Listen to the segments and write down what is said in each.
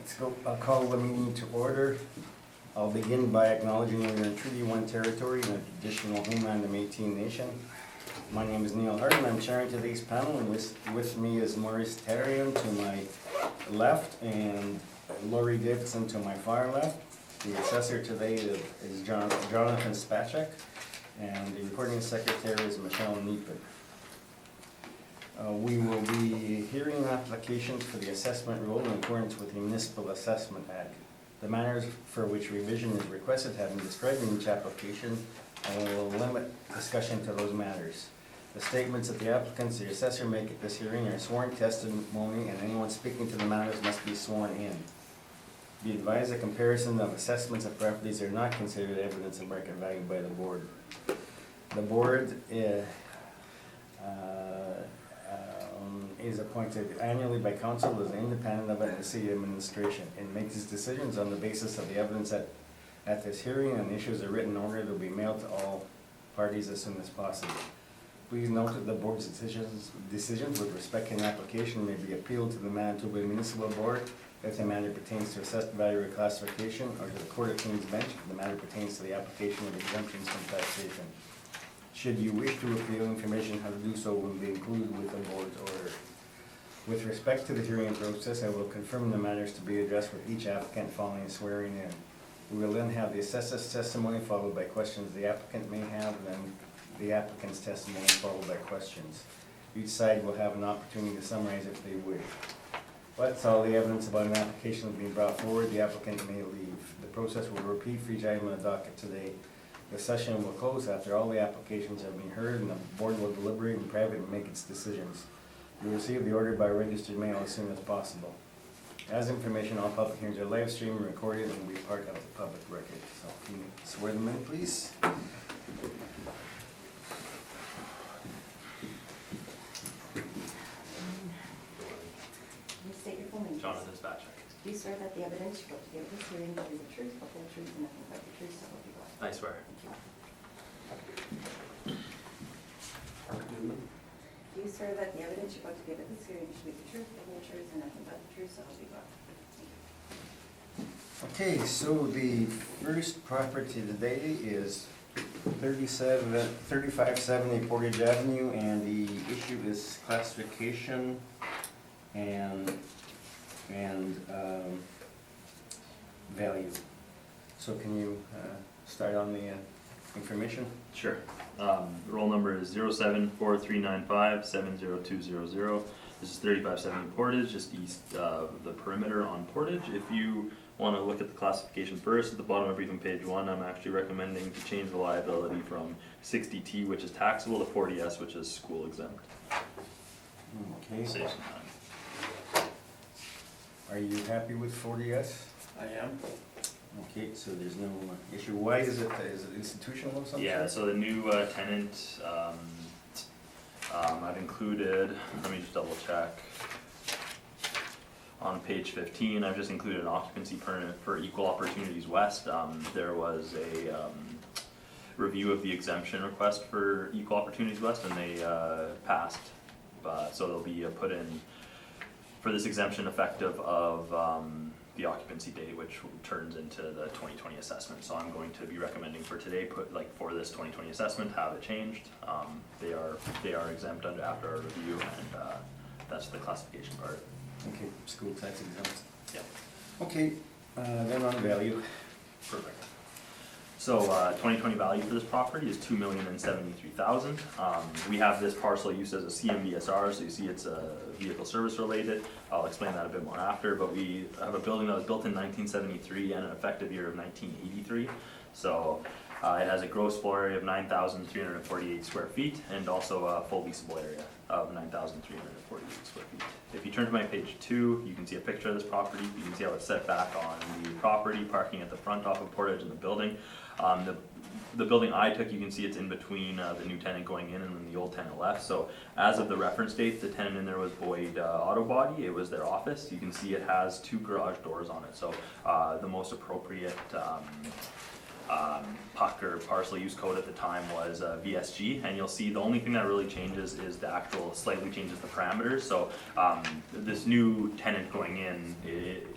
So I'll call the meeting to order. I'll begin by acknowledging we're in Treaty 1 territory and a traditional homeland of Métis Nation. My name is Neil Hart and I'm chairing today's panel, and with me is Maurice Tarian to my left and Laurie Davidson to my far left. The assessor today is Jonathan Spacek, and the recording secretary is Michelle Neepin. We will be hearing applications for the assessment rule in accordance with the Municipal Assessment Act. The matters for which revision is requested have been described in each application, and we will limit discussion to those matters. The statements that the applicants or the assessor make at this hearing are sworn testimony, and anyone speaking to the matters must be sworn in. Be advised a comparison of assessments of properties are not considered evidence of market value by the board. The board is appointed annually by council as independent of it in the city administration, and makes its decisions on the basis of the evidence at this hearing, and issues a written order that will be mailed to all parties as soon as possible. Please note that the board's decisions with respect to an application may be appealed to the Manitoba Municipal Board if the matter pertains to assessed value reclassification, or to the Court of King's Bench if the matter pertains to the application of exemptions from taxation. Should you wish to appeal, information how to do so will be included with the board's order. With respect to the hearing process, I will confirm the matters to be addressed with each applicant following swearing in. We will then have the assessor's testimony followed by questions the applicant may have, then the applicant's testimony followed by questions. Each side will have an opportunity to summarize if they wish. Once all the evidence about an application has been brought forward, the applicant may leave. The process will repeat for each item on the docket today. The session will close after all the applications have been heard, and the board will deliberate in private and make its decisions. You will receive the order by registered mail as soon as possible. As information, all public hearings are live streamed, recorded, and will be part of the public record. So can you swear them in, please? State your full name. Jonathan Spacek. Do you swear that the evidence you will give at this hearing will be the truth, the whole truth, and nothing but the truth, so help you God? I swear. Do you swear that the evidence you're about to give at this hearing should be the truth, the whole truth, and nothing but the truth, so help you God? Okay, so the first property today is 3570 Portage Avenue, and the issue is classification and value. So can you start on the information? Sure. Roll number is 074395-70200. This is 3570 Portage, just east of the perimeter on Portage. If you want to look at the classification first, at the bottom of even page 1, I'm actually recommending to change the liability from 60T, which is taxable, to 40S, which is school exempt. Okay. Save some time. Are you happy with 40S? I am. Okay, so there's no issue. Why is it institutional of some Yeah, sort? so the new tenant, I've included, let me just double check. On page 15, I've just included an occupancy permit for Equal Opportunities West. There was a review of the exemption request for Equal Opportunities West, and they passed. So they'll be put in for this exemption effective of the occupancy date, which turns into the 2020 assessment. So I'm going to be recommending for today, for this 2020 assessment, have it changed. They are exempt after our review, and that's the classification part. Okay, school tax exempt. Yeah. Okay, then on value. Perfect. So 2020 value for this property is $2,073,000. We have this parcel used as a CMBSR, so you see it's vehicle service related. I'll explain that a bit more after, but we have a building that was built in 1973 and an effective year of 1983. So it has a gross floor area of 9,348 square feet, and also a full leasable area of 9,348 square feet. If you turn to my page 2, you can see a picture of this property. You can see how it's set back on the property, parking at the front off of Portage and the building. The building I took, you can see it's in between the new tenant going in and then the old tenant left. So as of the reference date, the tenant in there was Boyd Auto Body. It was their office. You can see it has 2 garage doors on it. So the most appropriate PUC or parcel use code at the time was VSG, and you'll see the only thing that really changes is the actual, slightly changes the parameters. So this new tenant going in,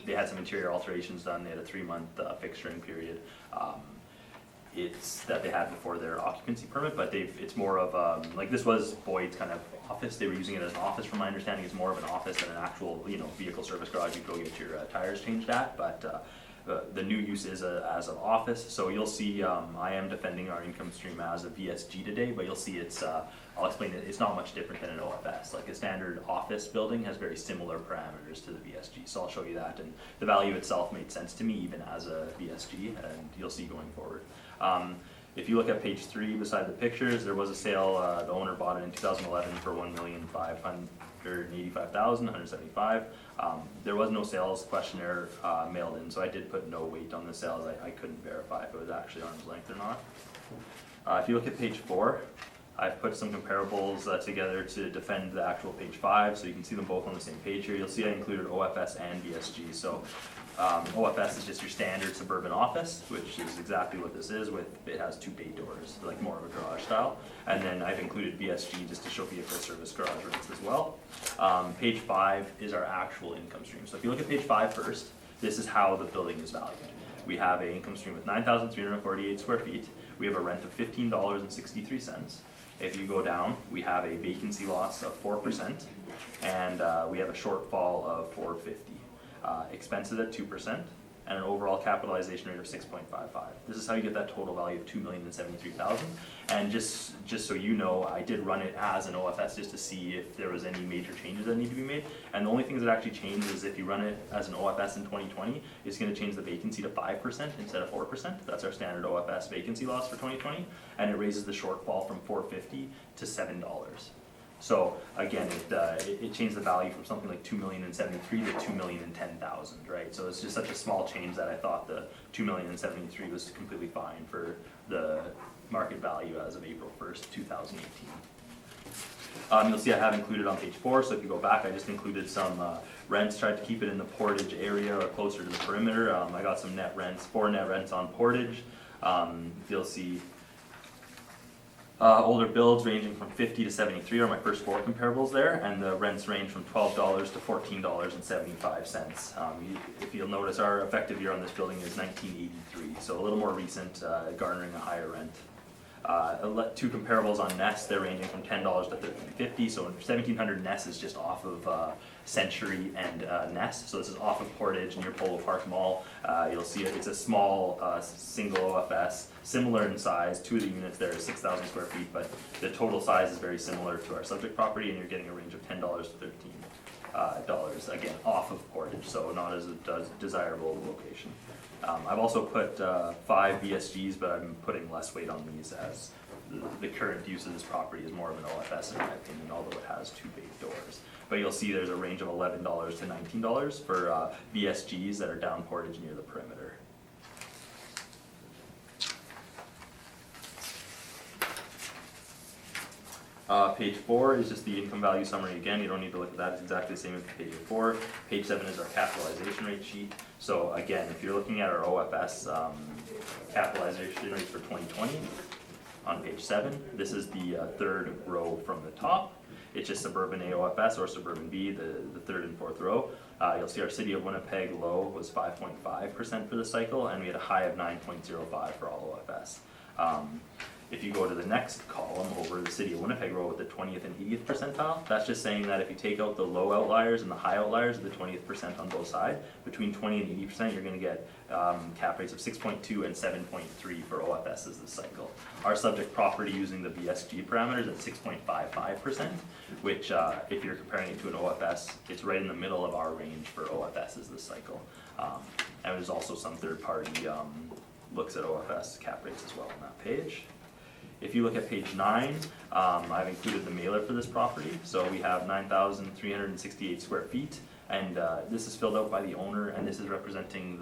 they had some interior alterations done. They had a 3-month fixturing period. It's that they had before their occupancy permit, but it's more of like this was Boyd's kind of office. They were using it as an office, from my understanding. It's more of an office than an actual, vehicle service garage you'd go get your tires changed at. But the new use is as an office, so you'll see I am defending our income stream as a VSG today, but you'll see it's, I'll explain it, it's not much different than an OFS. Like a standard office building has very similar parameters to the VSG, so I'll show you that, and the value itself made sense to me even as a VSG, and you'll see going forward. If you look at page 3 beside the pictures, there was a sale, the owner bought it in 2011 for $1,585,175. There was no sales questionnaire mailed in, so I did put no weight on the sales. I couldn't verify if it was actually arm's length or not. If you look at page 4, I've put some comparables together to defend the actual page 5, so you can see them both on the same page here. You'll see I included OFS and VSG. So OFS is just your standard suburban office, which is exactly what this is. It has 2 bay doors, like more of a garage style. And then I've included VSG just to show vehicle service garage rents as well. Page 5 is our actual income stream. So if you look at page 5 first, this is how the building is valued. We have an income stream with 9,348 square feet. We have a rent of $15.63. If you go down, we have a vacancy loss of 4%, and we have a shortfall of $450. Expenses at 2%, and an overall capitalization rate of 6.55. This is how you get that total value of $2,073,000. And just so you know, I did run it as an OFS just to see if there was any major changes that need to be made. And the only things that actually change is if you run it as an OFS in 2020, it's going to change the vacancy to 5% instead of 4%. That's our standard OFS vacancy loss for 2020, and it raises the shortfall from $450 to $7. So again, it changed the value from something like $2,073,000 to $2,010,000, right? So it's just such a small change that I thought the $2,073,000 was completely fine for the market value as of April 1st, 2018. You'll see I have included on page 4, so if you go back, I just included some rents, tried to keep it in the Portage area or closer to the perimeter. I got some net rents, 4 net rents on Portage. You'll see older builds ranging from 50 to 73 are my first 4 comparables there, and the rents range from $12 to $14.75. If you'll notice, our effective year on this building is 1983, so a little more recent, garnering a higher rent. 2 comparables on Ness, they're ranging from $10 to $13.50, so 1700 Ness is just off of Century and Ness, so this is off of Portage near Polo Park Mall. You'll see it's a small single OFS, similar in size. 2 of the units there are 6,000 square feet, but the total size is very similar to our subject property, and you're getting a range of $10 to $13, again, off of Portage, so not as a desirable location. I've also put 5 VSGs, but I'm putting less weight on these as the current use of this property is more of an OFS in my opinion, although it has 2 bay doors. But you'll see there's a range of $11 to $19 for VSGs that are down Portage near the perimeter. Page 4 is just the income value summary again. You don't need to look at that. It's exactly the same as page 4. Page 7 is our capitalization rate sheet. So again, if you're looking at our OFS capitalization rates for 2020, on page 7, this is the 3rd row from the top. It's just suburban AOFS or suburban B, the 3rd and 4th row. You'll see our city of Winnipeg low was 5.5% for the cycle, and we had a high of 9.05 for all OFS. If you go to the next column over the city of Winnipeg row with the 20th and 80th percentile, that's just saying that if you take out the low outliers and the high outliers of the 20th percent on both sides, between 20 and 80%, you're going to get cap rates of 6.2 and 7.3 for OFSs this cycle. Our subject property using the VSG parameters at 6.55%, which if you're comparing it to an OFS, it's right in the middle of our range for OFSs this cycle. And there's also some third-party looks at OFS cap rates as well on that page. If you look at page 9, I've included the mailer for this property. So we have 9,368 square feet, and this is filled out by the owner, and this is representing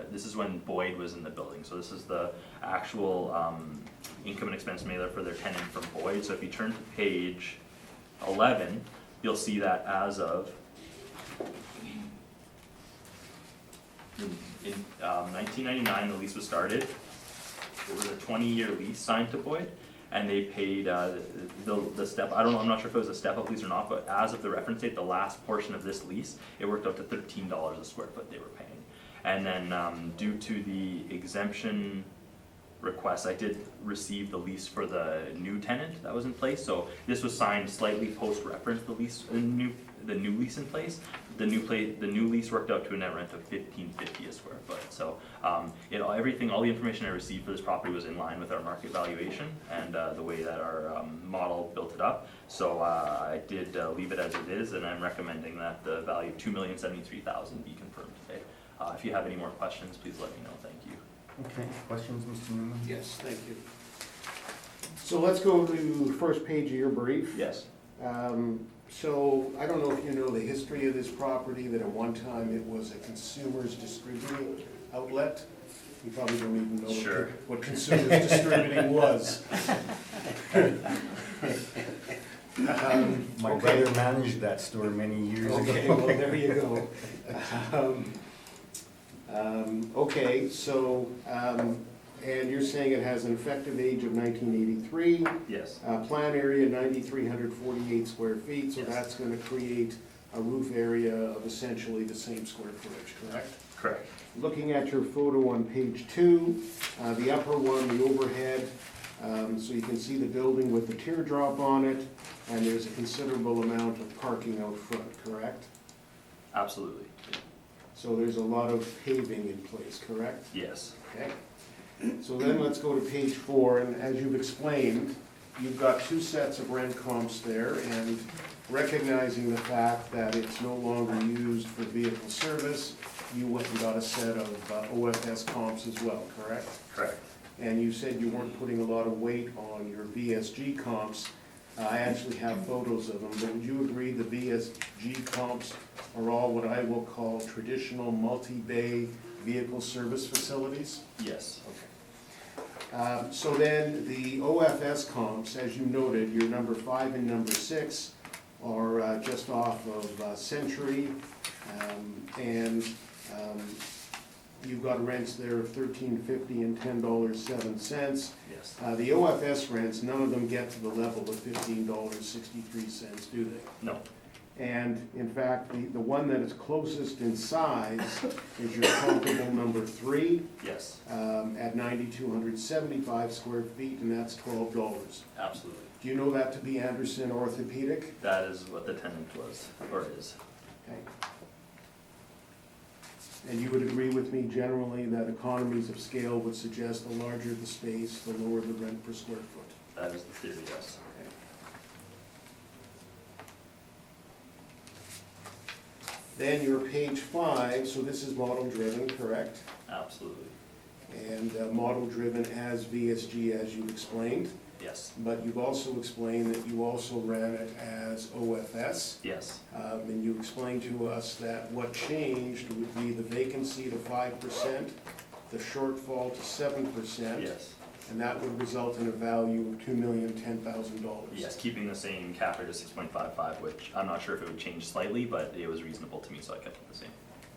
this is when Boyd was in the building. So this is the actual income and expense mailer for their tenant from Boyd. So if you turn to page 11, you'll see that as of in 1999, the lease was started. It was a 20-year lease signed to Boyd, and they paid, the step, I don't know, I'm not sure if it was a step-up lease or not, but as of the reference date, the last portion of this lease, it worked out to $13 a square foot they were paying. And then, due to the exemption request, I did receive the lease for the new tenant that was in place, so this was signed slightly post-reference, the new lease in place. The new lease worked out to a net rent of $15.50 a square foot, so, all the information I received for this property was in line with our market valuation and, the way that our, model built it up. So, I did, leave it as it is, and I'm recommending that the value of $2,073,000 be confirmed today. If you have any more questions, please let me know, thank you. Okay, questions, Mr. Newman? Yes, thank you. So let's go to the first page of your brief. Yes. So I don't know if you know the history of this property, that at one time it was a consumer's distributing outlet. You probably don't even know Sure. what consumer's distributing was. My Okay. brother managed that store many years Okay, ago. well, there you go. Okay, so, and you're saying it has an effective age of 1983. Yes. Plan area 9,348 square feet, so Yes. that's gonna create a roof area of essentially the same square footage, correct? Correct. Looking at your photo on page 2, the upper one, the overhead, so you can see the building with the teardrop on it, and there's a considerable amount of parking out front, correct? Absolutely. So there's a lot of paving in place, correct? Yes. Okay. So then let's go to page 4, and as you've explained, you've got two sets of rent comps there, and recognizing the fact that it's no longer used for vehicle service, you went and got a set of OFS comps as well, correct? Correct. And you said you weren't putting a lot of weight on your VSG comps. I actually have photos of them, but would you agree the VSG comps are all what I will call traditional multi-bay vehicle service facilities? Yes. So then, the OFS comps, as you noted, your number 5 and number 6 are just off of Century, and you've got rents there of $13.50 and $10.07. Yes. The OFS rents, none of them get to the level of $15.63, do they? No. And in fact, the one that is closest in size is your comparable number 3 Yes. at 9,275 square feet, and that's $12. Absolutely. Do you know that to be Anderson Orthopedic? That is what the tenant was, or is. Okay. And you would agree with me generally that economies of scale would suggest the larger the space, the lower the rent per square foot? That is the theory, yes. Okay. Then your page 5, so this is model driven, correct? Absolutely. And model driven as VSG, as you explained, Yes. but you've also explained that you also ran it as OFS. Yes. And you explained to us that what changed would be the vacancy to 5%, the shortfall to 7%. Yes. And that would result in a value of $2,010,000. Yes, keeping the same cap rate of 6.55, which I'm not sure if it would change slightly, but it was reasonable to me, so I kept it the same.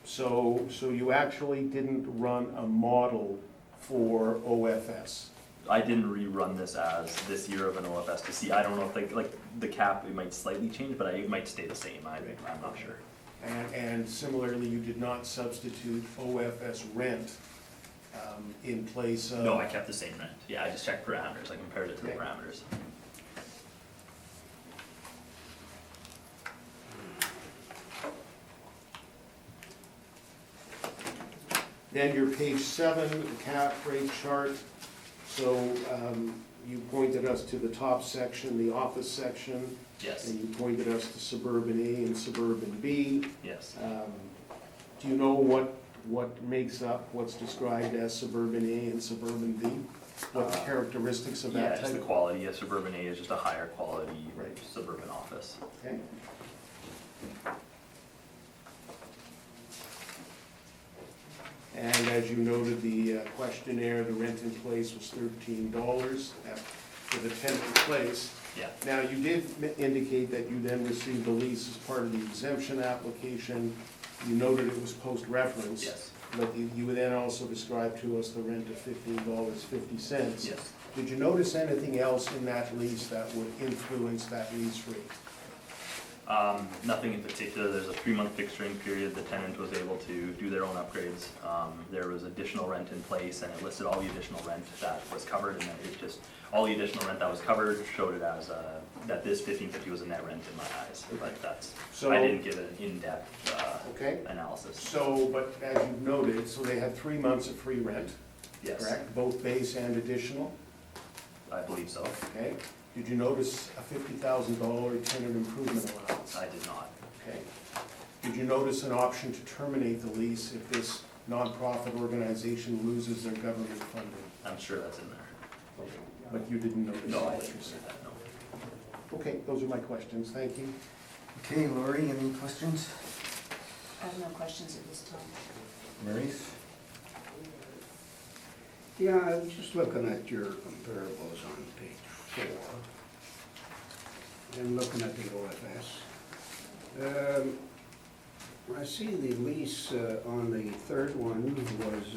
So you actually didn't run a model for OFS? I didn't rerun this as this year of an OFS to see, I don't know if like the cap, it might slightly change, but it might stay the same, I'm not sure. And similarly, you did not substitute OFS rent in place of? No, I kept the same rent. Yeah, I just checked parameters, I compared it to the Okay. parameters. Then your page 7, the cap rate chart. So you pointed us to the top section, the office section, Yes. and you pointed us to suburban A and suburban B. Yes. Do you know what makes up what's described as suburban A and suburban B? What the characteristics of Yeah, that just the type? quality. A suburban A is just a higher quality Right. suburban office. Okay. And as you noted, the questionnaire, the rent in place was $13 for the tenant in place. Yeah. Now, you did indicate that you then received the lease as part of the exemption application. You noted it was post-reference. Yes. But you then also described to us the rent of $15.50. Yes. Did you notice anything else in that lease that would influence that lease rate? Nothing in particular. There's a 3-month fixturing period. The tenant was able to do their own upgrades. There was additional rent in place, and it listed all the additional rent that was covered, and then it just, all the additional rent that was covered showed it as, that this $15.50 was a net rent in my eyes. But that's, So- I didn't give it an in-depth, Okay. analysis. So, but as you've noted, so they had 3 months of free rent, Yes, correct? Both base and additional, I believe so. okay? Did you notice a $50,000 tenant improvement allowance? I did not. Okay. Did you notice an option to terminate the lease if this nonprofit organization loses their government funding? I'm sure that's in there. Okay. But you didn't notice No, I that, didn't you see said. that, no. Okay, those are my questions, thank you. Okay, Lori, any questions? I have no questions at this time. Maurice? Yeah, I was just looking at your comparables on page 4, and looking at the OFS. I see the lease on the third one was,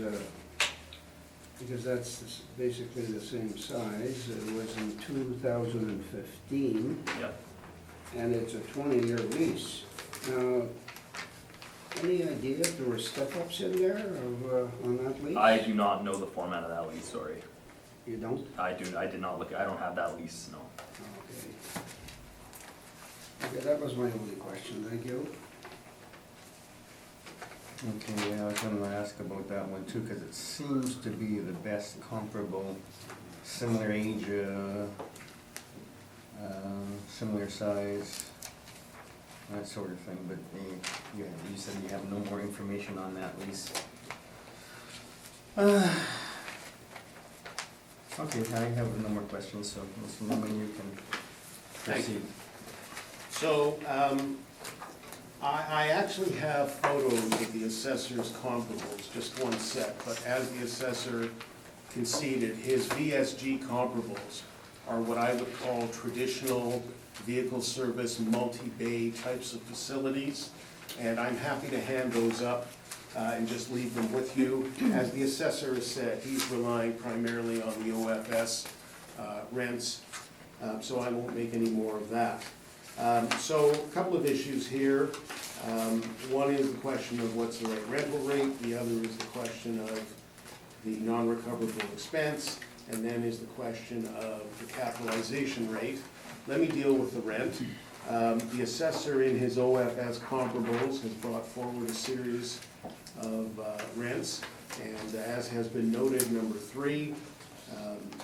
because that's basically the same size, it was in 2015, Yep. and it's a 20-year lease. Now, any idea if there were step-ups in there on that lease? I do not know the format of that lease, sorry. You don't? I did not look, I don't have that lease, no. Okay. Okay, that was my only question, thank you. Okay, yeah, I was gonna ask about that one too, because it seems to be the best comparable, similar age, similar size, that sort of thing, but yeah, you said you have no more information on that lease. Okay, I have no more questions, so Mr. Newman, you can Thank you. proceed. So, I actually have photos of the assessor's comparables, just one set, but as the assessor conceded, his VSG comparables are what I would call traditional vehicle service, multi-bay types of facilities, and I'm happy to hand those up and just leave them with you. As the assessor has said, he's relying primarily on the OFS rents, so I won't make any more of that. So a couple of issues here. One is the question of what's the right rental rate, the other is the question of the non-recoverable expense, and then is the question of the capitalization rate. Let me deal with the rent. The assessor in his OFS comparables has brought forward a series of rents, and as has been noted, number 3,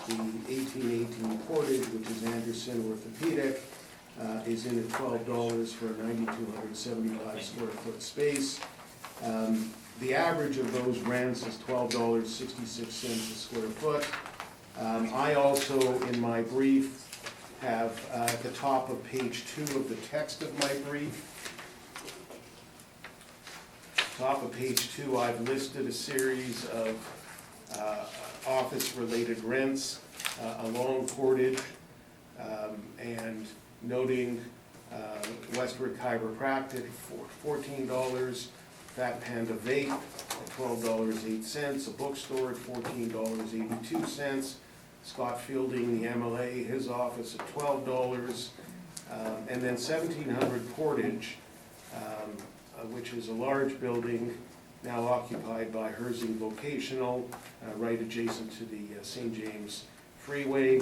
the 1818 Portage, which is Anderson Orthopedic, is in at $12 for a 9,275 square foot space. The average of those rents is $12.66 a square foot. I also, in my brief, have at the top of page 2 of the text of my brief, top of page 2, I've listed a series of office-related rents along Portage, and noting Westward Chiropractic for $14, Fat Panda Vape at $12.08, a bookstore at $14.82, Scott Fielding, the MLA, his office at $12, and then 1700 Portage, which is a large building now occupied by Herzing Vocational, right adjacent to the St. James Freeway.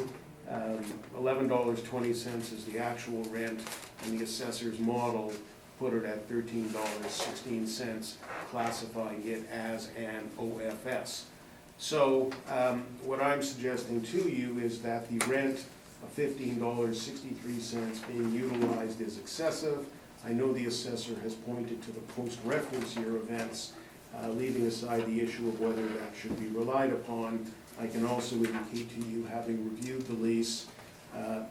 $11.20 is the actual rent, and the assessor's model put it at $13.16, classifying it as an OFS. So what I'm suggesting to you is that the rent of $15.63 being utilized is excessive. I know the assessor has pointed to the post-reference year events, leaving aside the issue of whether that should be relied upon. I can also indicate to you, having reviewed the lease,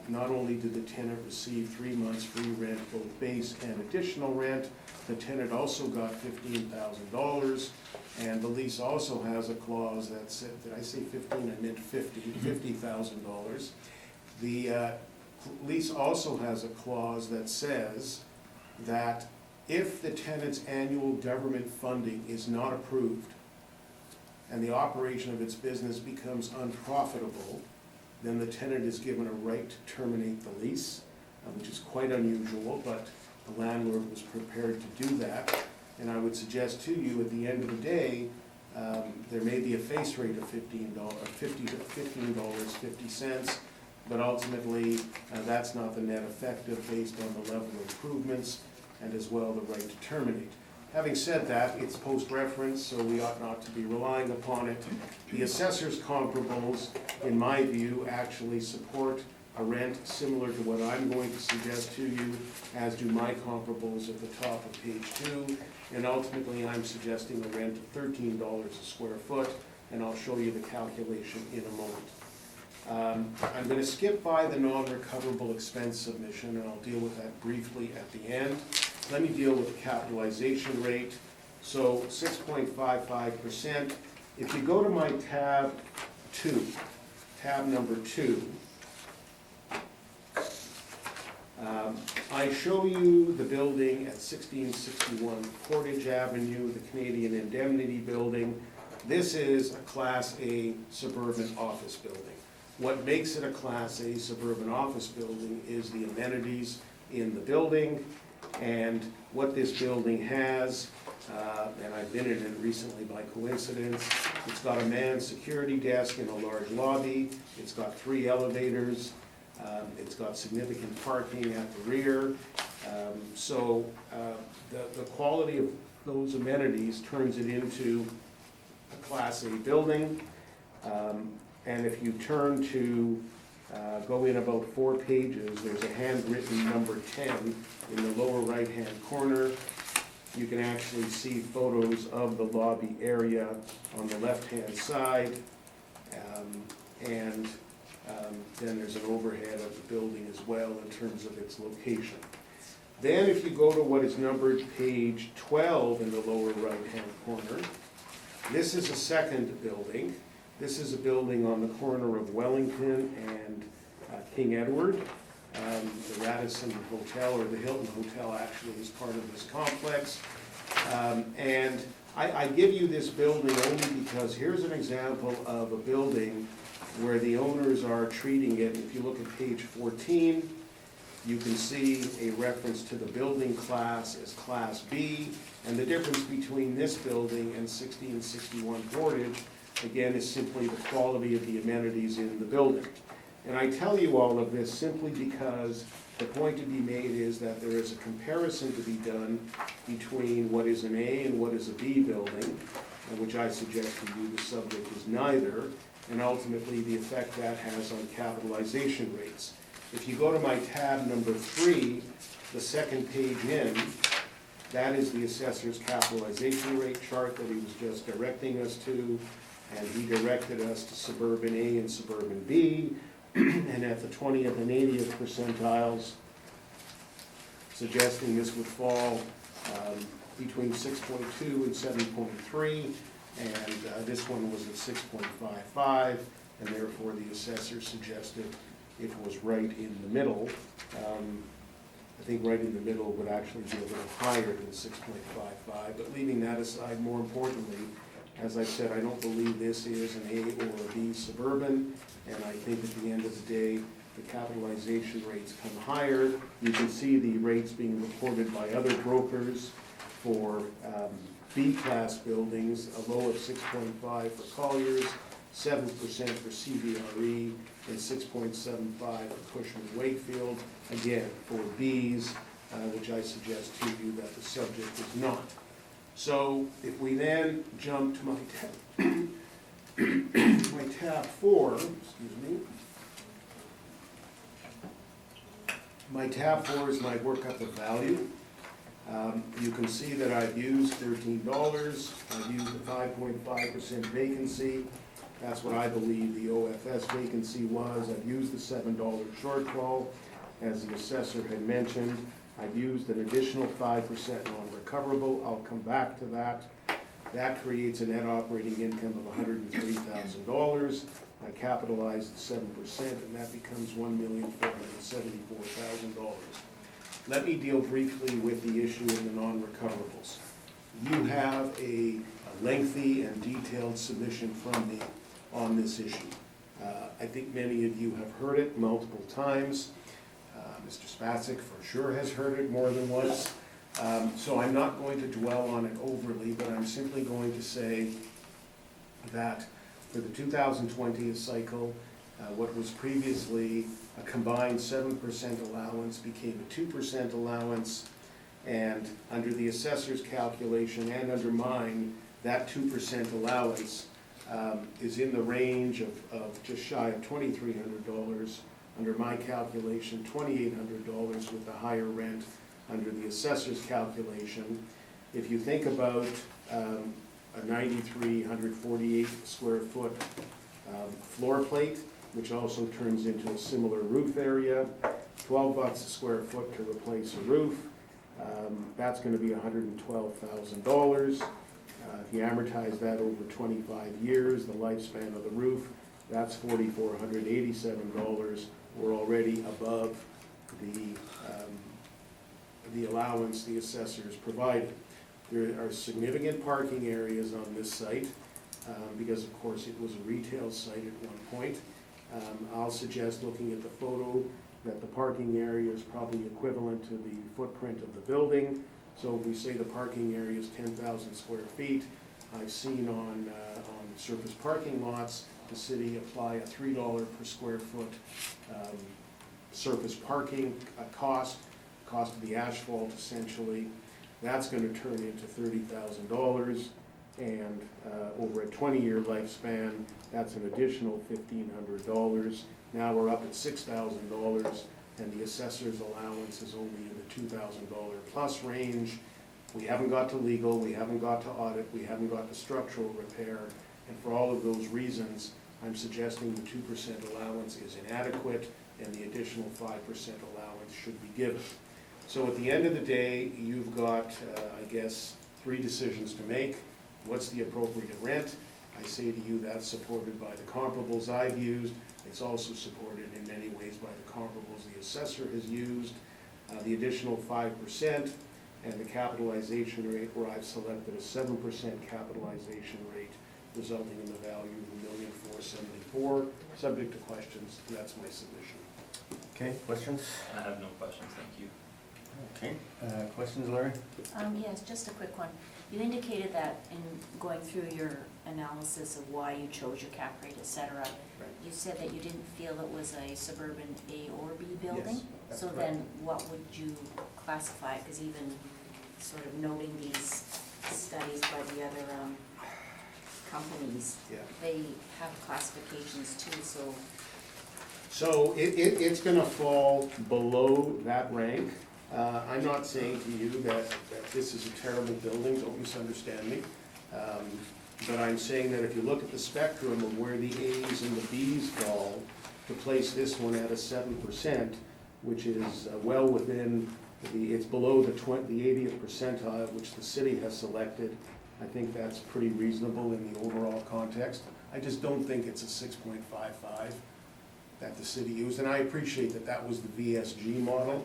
not only did the tenant receive 3 months free rent, both base and additional rent, the tenant also got $15,000, and the lease also has a clause that said, did I say 15? I meant $50,000. The lease also has a clause that says that if the tenant's annual government funding is not approved and the operation of its business becomes unprofitable, then the tenant is given a right to terminate the lease, which is quite unusual, but the landlord was prepared to do that. And I would suggest to you, at the end of the day, there may be a face rate of $15.50, but ultimately, that's not the net effective based on the level of improvements and as well the right to terminate. Having said that, it's post-reference, so we ought not to be relying upon it. The assessor's comparables, in my view, actually support a rent similar to what I'm going to suggest to you, as do my comparables at the top of page 2. And ultimately, I'm suggesting a rent of $13 a square foot, and I'll show you the calculation in a moment. I'm going to skip by the non-recoverable expense submission, and I'll deal with that briefly at the end. Let me deal with the capitalization rate. So 6.55%. If you go to my tab number 2, I show you the building at 1661 Portage Avenue, the Canadian Indemnity Building. This is a Class A suburban office building. What makes it a Class A suburban office building is the amenities in the building and what this building has, and I've been in it recently by coincidence. It's got a manned security desk in a large lobby. It's got 3 elevators. It's got significant parking at the rear. So the quality of those amenities turns it into a Class A building. And if you turn to go in about 4 pages, there's a handwritten number 10 in the lower right-hand corner. You can actually see photos of the lobby area on the left-hand side. Then there's an overhead of the building as well in terms of its location. Then if you go to what is numbered page 12 in the lower right-hand corner, this is a second building. This is a building on the corner of Wellington and King Edward. The Radisson Hotel, or the Hilton Hotel, actually is part of this complex. And I give you this building only because here's an example of a building where the owners are treating it. If you look at page 14, you can see a reference to the building class as Class B, and the difference between this building and 1661 Portage, again, is simply the quality of the amenities in the building. And I tell you all of this simply because the point to be made is that there is a comparison to be done between what is an A and what is a B building, which I suggest to you the subject is neither, and ultimately the effect that has on capitalization rates. If you go to my tab number 3, the second page in, that is the assessor's capitalization rate chart that he was just directing us to, and he directed us to suburban A and suburban B, and at the 20th and 80th percentiles, suggesting this would fall between 6.2 and 7.3, and this one was at 6.55, and therefore the assessor suggested it was right in the middle. I think right in the middle would actually be a little higher than 6.55, but leaving that aside, more importantly, as I said, I don't believe this is an A or a B suburban, and I think at the end of the day, the capitalization rates come higher. You can see the rates being reported by other brokers for B-class buildings, a low of 6.5 for Colliers, 7% for CBRE, and 6.75 for Cushman Wakefield, again, for Bs, which I suggest to you that the subject is not. So if we then jump to my tab 4, excuse me. My tab 4 is my workup of value. You can see that I've used $13. I've used the 5.5% vacancy. That's what I believe the OFS vacancy was. I've used the $7 shortfall, as the assessor had mentioned. I've used an additional 5% non-recoverable. I'll come back to that. That creates a net operating income of $103,000. I capitalized 7%, and that becomes $1,474,000. Let me deal briefly with the issue of the non-recoverables. You have a lengthy and detailed submission from me on this issue. I think many of you have heard it multiple times. Mr. Spacek for sure has heard it more than once. So I'm not going to dwell on it overly, but I'm simply going to say that for the 2020 cycle, what was previously a combined 7% allowance became a 2% allowance, and under the assessor's calculation and under mine, that 2% allowance is in the range of just shy of $2,300. Under my calculation, $2,800 with the higher rent under the assessor's calculation. If you think about a 9,348 square foot floor plate, which also turns into a similar roof area, $12 a square foot to replace a roof, that's gonna be $112,000. If you amortize that over 25 years, the lifespan of the roof, that's $4,487. We're already above the allowance the assessors provided. There are significant parking areas on this site, because of course it was a retail site at one point. I'll suggest, looking at the photo, that the parking area is probably equivalent to the footprint of the building. So if we say the parking area is 10,000 square feet, I've seen on surface parking lots, the city apply a $3 per square foot surface parking cost of the asphalt essentially. That's gonna turn into $30,000, and over a 20-year lifespan, that's an additional $1,500. Now we're up at $6,000, and the assessor's allowance is only in the $2,000 plus range. We haven't got to legal, we haven't got to audit, we haven't got to structural repair, and for all of those reasons, I'm suggesting the 2% allowance is inadequate, and the additional 5% allowance should be given. So at the end of the day, you've got, I guess, 3 decisions to make. What's the appropriate rent? I say to you, that's supported by the comparables I've used. It's also supported in many ways by the comparables the assessor has used. The additional 5% and the capitalization rate, where I've selected a 7% capitalization rate, resulting in the value of $1,474,000, subject to questions. That's my submission. Okay, questions? I have no questions, thank you. Okay, questions, Larry? Yes, just a quick one. You indicated that in going through your analysis of why you chose your cap rate, et cetera, you said that you didn't feel it was a suburban A or B building? Yes, that's So correct. then what would you classify? Because even sort of noting these studies by the other companies, Yeah. they have classifications too, so. So it's gonna fall below that rank. I'm not saying to you that this is a terrible building, don't misunderstand me. But I'm saying that if you look at the spectrum of where the A's and the B's fall, to place this one at a 7%, which is well within it's below the 80th percentile, which the city has selected. I think that's pretty reasonable in the overall context. I just don't think it's a 6.55 that the city used, and I appreciate that that was the VSG model.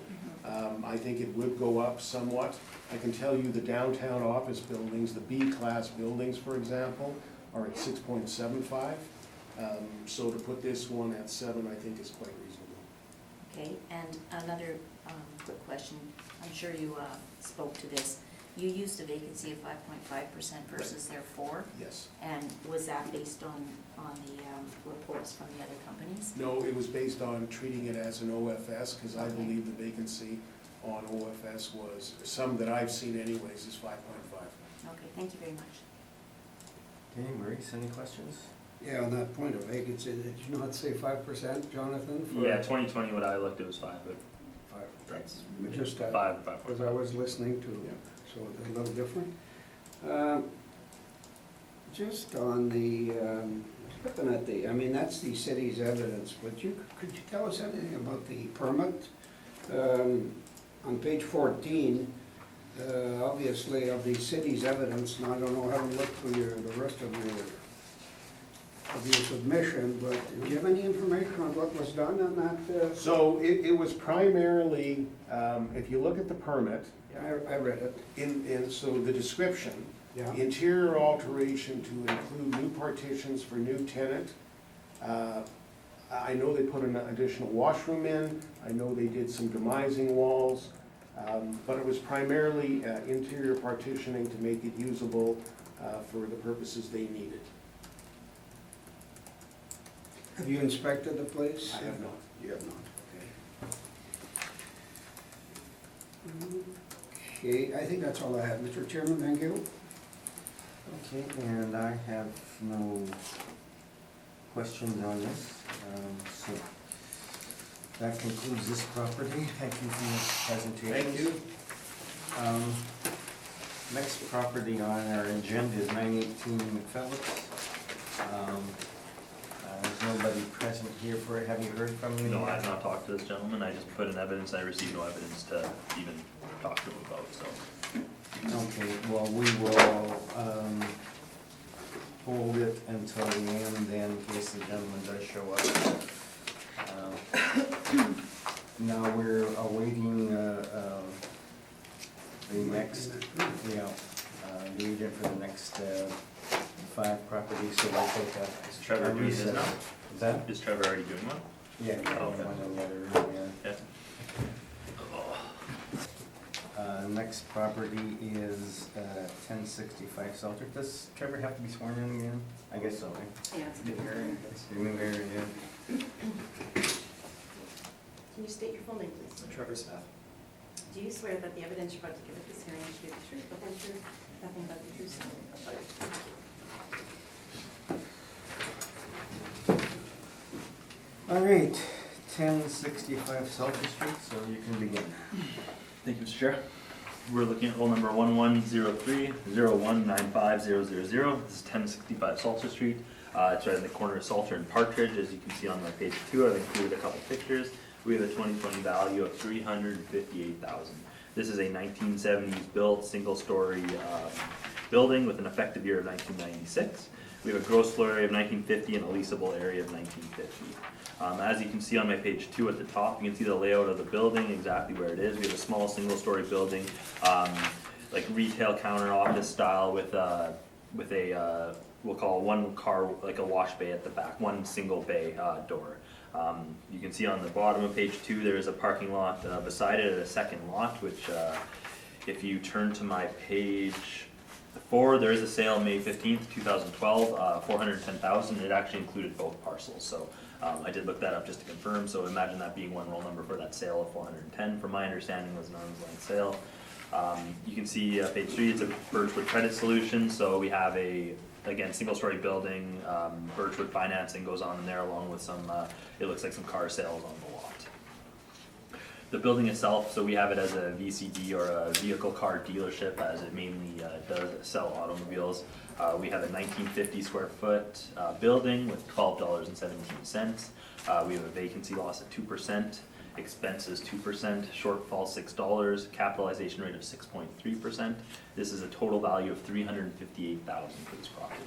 I think it would go up somewhat. I can tell you the downtown office buildings, the B-class buildings, for example, are at 6.75. So to put this one at 7, I think is quite reasonable. Okay, and another quick question. I'm sure you spoke to this. You used a vacancy of 5.5% versus their 4%? Yes. And was that based on the reports from the other companies? No, it was based on treating it as an OFS, because I Okay. believe the vacancy on OFS was, some that I've seen anyways, is 5.5. Okay, thank you very much. Okay, Maurice, any questions? Yeah, on that point of vacancy, did you not say 5%, Jonathan? for- Yeah, 2020, what I looked at was 5, but 5. that's We just, 5, because I was listening to, so it's a little different. Just on the, looking at the, I mean, that's the city's evidence, but could you tell us anything about the permit? On page 14, obviously of the city's evidence, and I don't know, I haven't looked through the rest of your submission, but do you have any information on what was done on that? So it was primarily, if you look at the permit, Yeah, I read it, And so the description, yeah. interior alteration to include new partitions for new tenant. I know they put an additional washroom in, I know they did some demising walls, but it was primarily interior partitioning to make it usable for the purposes they needed. Have you inspected the place? I have not. You have not, okay. Okay, I think that's all I have, Mr. Chairman, thank you. Okay, and I have no questions on this, so that concludes this property. Thank you for your presentation. Thank you. Next property on our agenda is 918 McPhillips. There's nobody present here for it. Have you heard from me? No, I have not talked to this gentleman, I just put in evidence, I received no evidence to even talk to him about, so. Okay, well, we will hold it until the end then, in case the gentleman does show up. Now, we're awaiting the next, the agent for the next 5 properties, so we'll take a... Is Trevor doing his now? Is that? Is Trevor already doing one? Yeah, Oh, okay. one in the other room, yeah. Yeah. Next property is 1065 Salter. Does Trevor have to be sworn in again? I guess so, right? Yeah, it's a good area. It's the new area, yeah. Can you state your full name, please? Trevor Smith. Do you swear that the evidence you're about to give at this hearing should be the truth, the whole truth, nothing but the truth? All right, 1065 Salter Street, so you can begin. Thank you, Mr. Chair. We're looking at roll number 1103-0195-000. This is 1065 Salter Street. It's right in the corner of Salter and Partridge. As you can see on my page 2, I've included a couple pictures. We have a 2020 value of $358,000. This is a 1970s built, single-story building with an effective year of 1996. We have a gross floor area of 1950 and a leasable area of 1950. As you can see on my page 2 at the top, you can see the layout of the building, exactly where it is. We have a small single-story building, like retail counter office style with a we'll call it one car, like a wash bay at the back, one single bay door. You can see on the bottom of page 2, there is a parking lot beside it, a second lot, which if you turn to my page 4, there is a sale May 15th, 2012, $410,000. It actually included both parcels, so I did look that up just to confirm, so imagine that being one roll number for that sale of 410, from my understanding was an arm's length sale. You can see page 3, it's a Birchwood credit solution, so we have a, again, single-story building, Birchwood financing goes on in there along with some, it looks like some car sales on the lot. The building itself, so we have it as a VCD or a vehicle car dealership, as it mainly does sell automobiles. We have a 1950 square foot building with $12.17. We have a vacancy loss of 2%, expenses 2%, shortfall $6, capitalization rate of 6.3%. This is a total value of $358,000 for this property.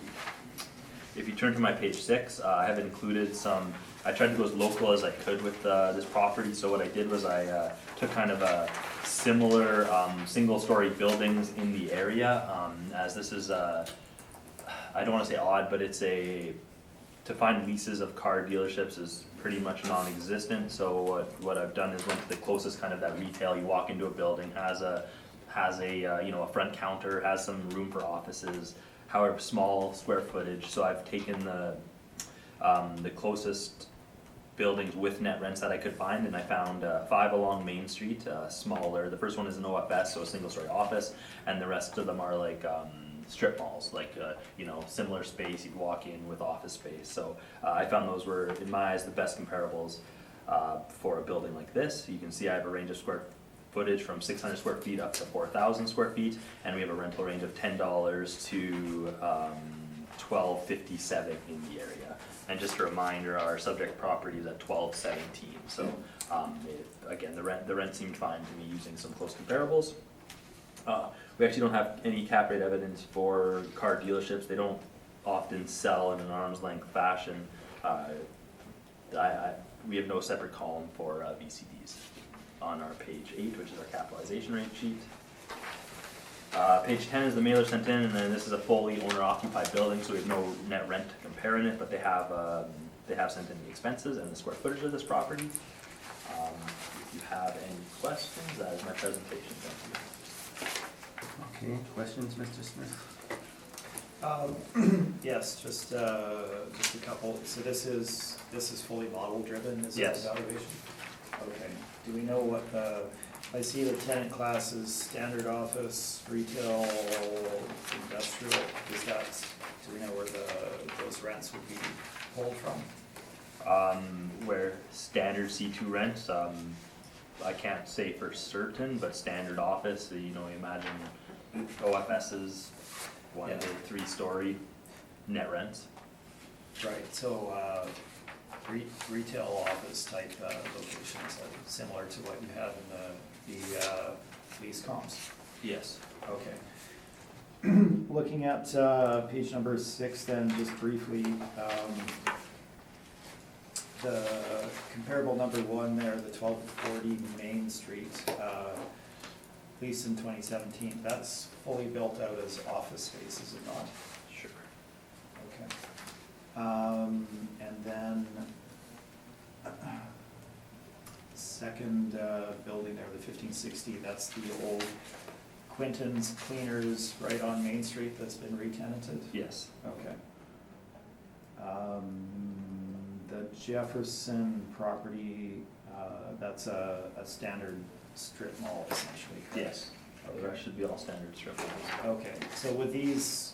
If you turn to my page 6, I have included some, I tried to go as local as I could with this property, so what I did was I took kind of a similar single-story buildings in the area, as this is, I don't want to say odd, but it's to find leases of car dealerships is pretty much non-existent, so what I've done is went to the closest kind of that retail, you walk into a building, has a you know, a front counter, has some room for offices, however small square footage, so I've taken the closest buildings with net rents that I could find, and I found 5 along Main Street, smaller. The first one is an OFS, so a single-story office, and the rest of them are like strip malls, like you know, similar space, you'd walk in with office space. So I found those were, in my eyes, the best comparables for a building like this. You can see I have a range of square footage from 600 square feet up to 4,000 square feet, and we have a rental range of $10 to $12.57 in the area. And just a reminder, our subject property is at $12.17. So again, the rent seemed fine to me using some close comparables. We actually don't have any cap rate evidence for car dealerships. They don't often sell in an arm's length fashion. We have no separate column for VCDs on our page 8, which is our capitalization rate sheet. Page 10 is the mailer sent in, and then this is a fully owner-occupied building, so we have no net rent to compare in it, but they have sent in the expenses and the square footage of this property. If you have any questions, that is my presentation, thank you. Okay, questions, Mr. Smith? Yes, just a couple. So this is fully model driven, is that Yes. the valuation? Okay. Do we know what I see the tenant classes, standard office, retail, industrial, do we know where those rents would be pulled from? Where standard C2 rents, I can't say for certain, but standard office, you know, imagine OFS's 1 to 3 story net rents. Right, so retail office type locations, similar to what you have in the lease comps. Yes. Okay. Looking at page number 6 then, just briefly, the comparable number 1 there, the 1240 Main Street, leased in 2017, that's fully built out as office space, is it not? Sure. Okay. And then, second building there, the 1560, that's the old Quinton's Cleaners right on Main Street that's been re-tenanted? Yes. Okay. The Jefferson property, that's a standard strip mall essentially, correct? Yes. The rest should be all standard strip malls. Okay, so with these,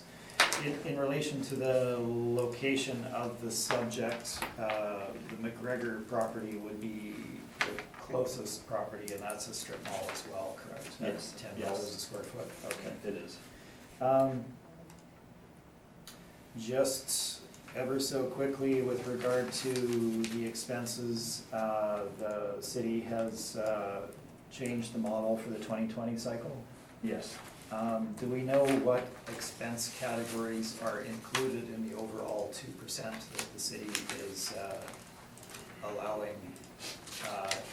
in relation to the location of the subject, the McGregor property would be the closest property, and that's a strip mall as well, correct? Yes. That's $10 Yes. a square foot, okay. It is. Just ever so quickly with regard to the expenses, the city has changed the model for the 2020 cycle. Yes. Do we know what expense categories are included in the overall 2% that the city is allowing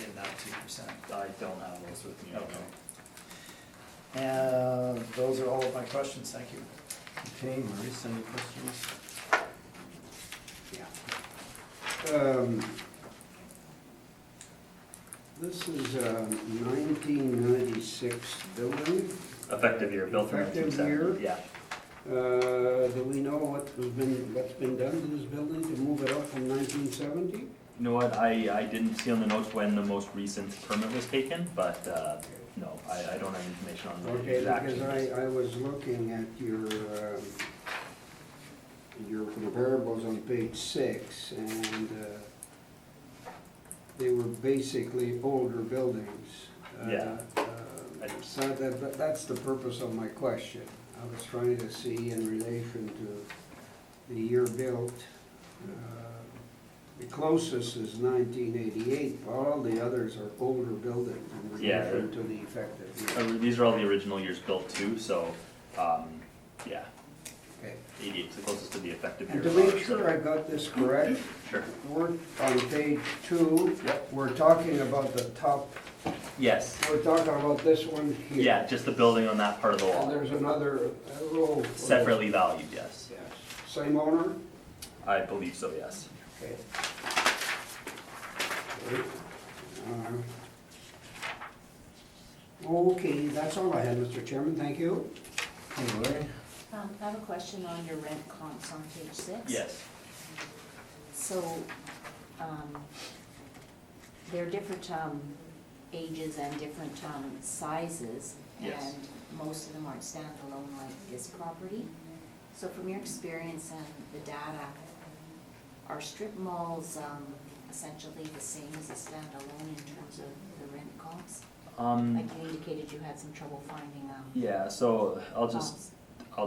in that 2%? I don't have those with me. Okay. And those are all of my questions, thank you. Okay, Maurice, any questions? This is a 1996 building. Effective year, built in Effective 1970. year. Yeah. Do we know what's been done to this building to move it up from 1970? You know what, I didn't see on the notes when the most recent permit was taken, but, no, I don't have information on the Okay, exact because changes. I was looking at your comparables on page 6, and they were basically older buildings. Yeah. So that's the purpose of my question. I was trying to see in relation to the year built. The closest is 1988, but all the others are older buildings in Yeah, relation to the effective year. These are all the original years built too, so, yeah, Okay. 88 is the closest to the effective year. And to make sure I got this correct, Sure. we're on page 2, Yep. we're talking about the top, Yes, we're talking about this one here. yeah, just the building on that part of the And wall, there's another row. separately valued, yes. Yes. Same owner? I believe so, yes. Okay. Okay, that's all I had, Mr. Chairman, thank you. Hey, Larry? I have a question on your rent comps on page 6. Yes. So, there are different ages and different sizes, Yes. and most of them aren't standalone like this property. So from your experience and the data, are strip malls essentially the same as a standalone in terms of the rent comps? Like you indicated you had some trouble finding Yeah, so I'll comps.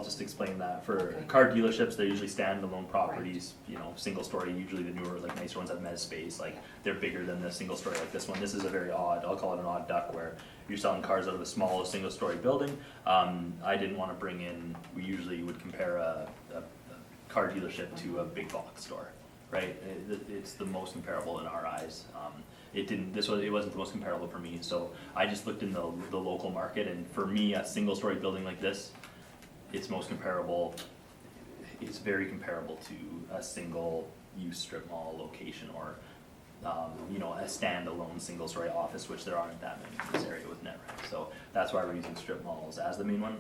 just explain that. For Okay. car dealerships, they're usually standalone properties, you know, single story. Usually the newer, like nicer ones have mezz space, like they're bigger than the single story like this one. This is a very odd, I'll call it an odd duck, where you're selling cars out of the smallest single story building. I didn't want to bring in, we usually would compare a car dealership to a big box store, right? It's the most comparable in our eyes. it wasn't the most comparable for me, so I just looked in the local market, and for me, a single-story building like this, it's most comparable, it's very comparable to a single-use strip mall location, or, you know, a standalone single-story office, which there aren't that many in this area with net rent, so that's why we're using strip malls as the main one.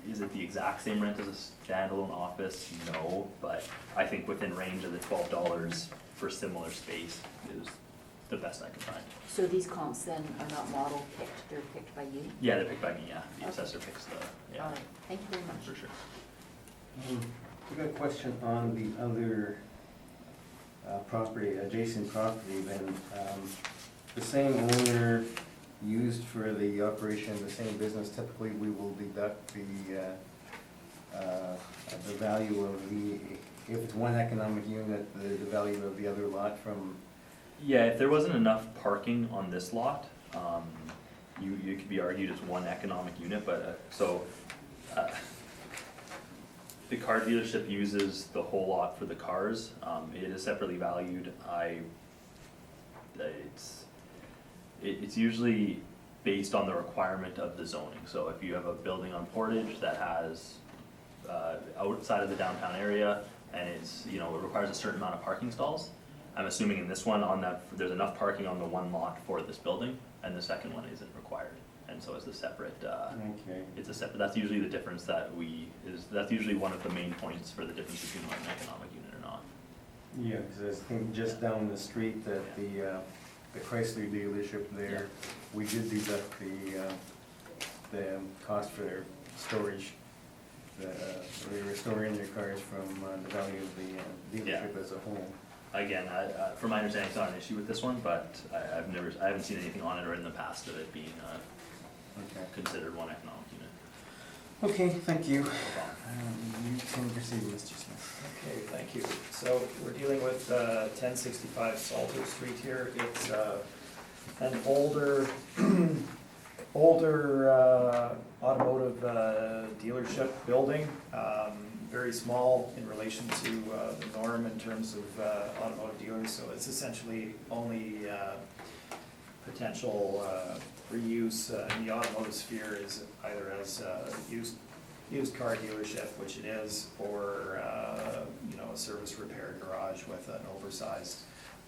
Is it the exact same rent as a standalone office? No, but I think within range of the $12 for similar space is the best I can find. So these comps then are not model picked, they're picked by you? Yeah, they're picked by me, yeah. The Okay. assessor picks the, yeah, All right, thank you very much. for sure. I got a question on the other property, adjacent property, then, the same owner used for the operation of the same business, typically we will deduct the value of if it's one economic unit, the value of the other lot from, Yeah, if there wasn't enough parking on this lot, you could be argued it's one economic unit, but, the car dealership uses the whole lot for the cars, it is separately valued, it's usually based on the requirement of the zoning, so if you have a building on Portage that has, outside of the downtown area, and it's, you know, it requires a certain amount of parking stalls, I'm assuming in this one, on that, there's enough parking on the one lot for this building, and the second one isn't required, and so it's a separate, okay. it's a separate, that's usually the difference that's usually one of the main points for the difference between an economic unit or not. Yeah, because I think just down the street at the Chrysler dealership there, we did deduct the cost for their storage. They were storing their cars from the value of the dealership as a whole. Again, from my understanding, it's not an issue with this one, but I haven't seen anything on it or in the past of it being, Okay. considered one economic unit. Okay, thank you. No problem. You can proceed, Mr. Smith. Okay, thank you. So we're dealing with 1065 Salter Street here. It's an older automotive dealership building, very small in relation to the norm in terms of automotive dealers. So it's essentially only potential reuse in the automotive sphere is either as a used car dealership, which it is, or you know, a service repair garage with an oversized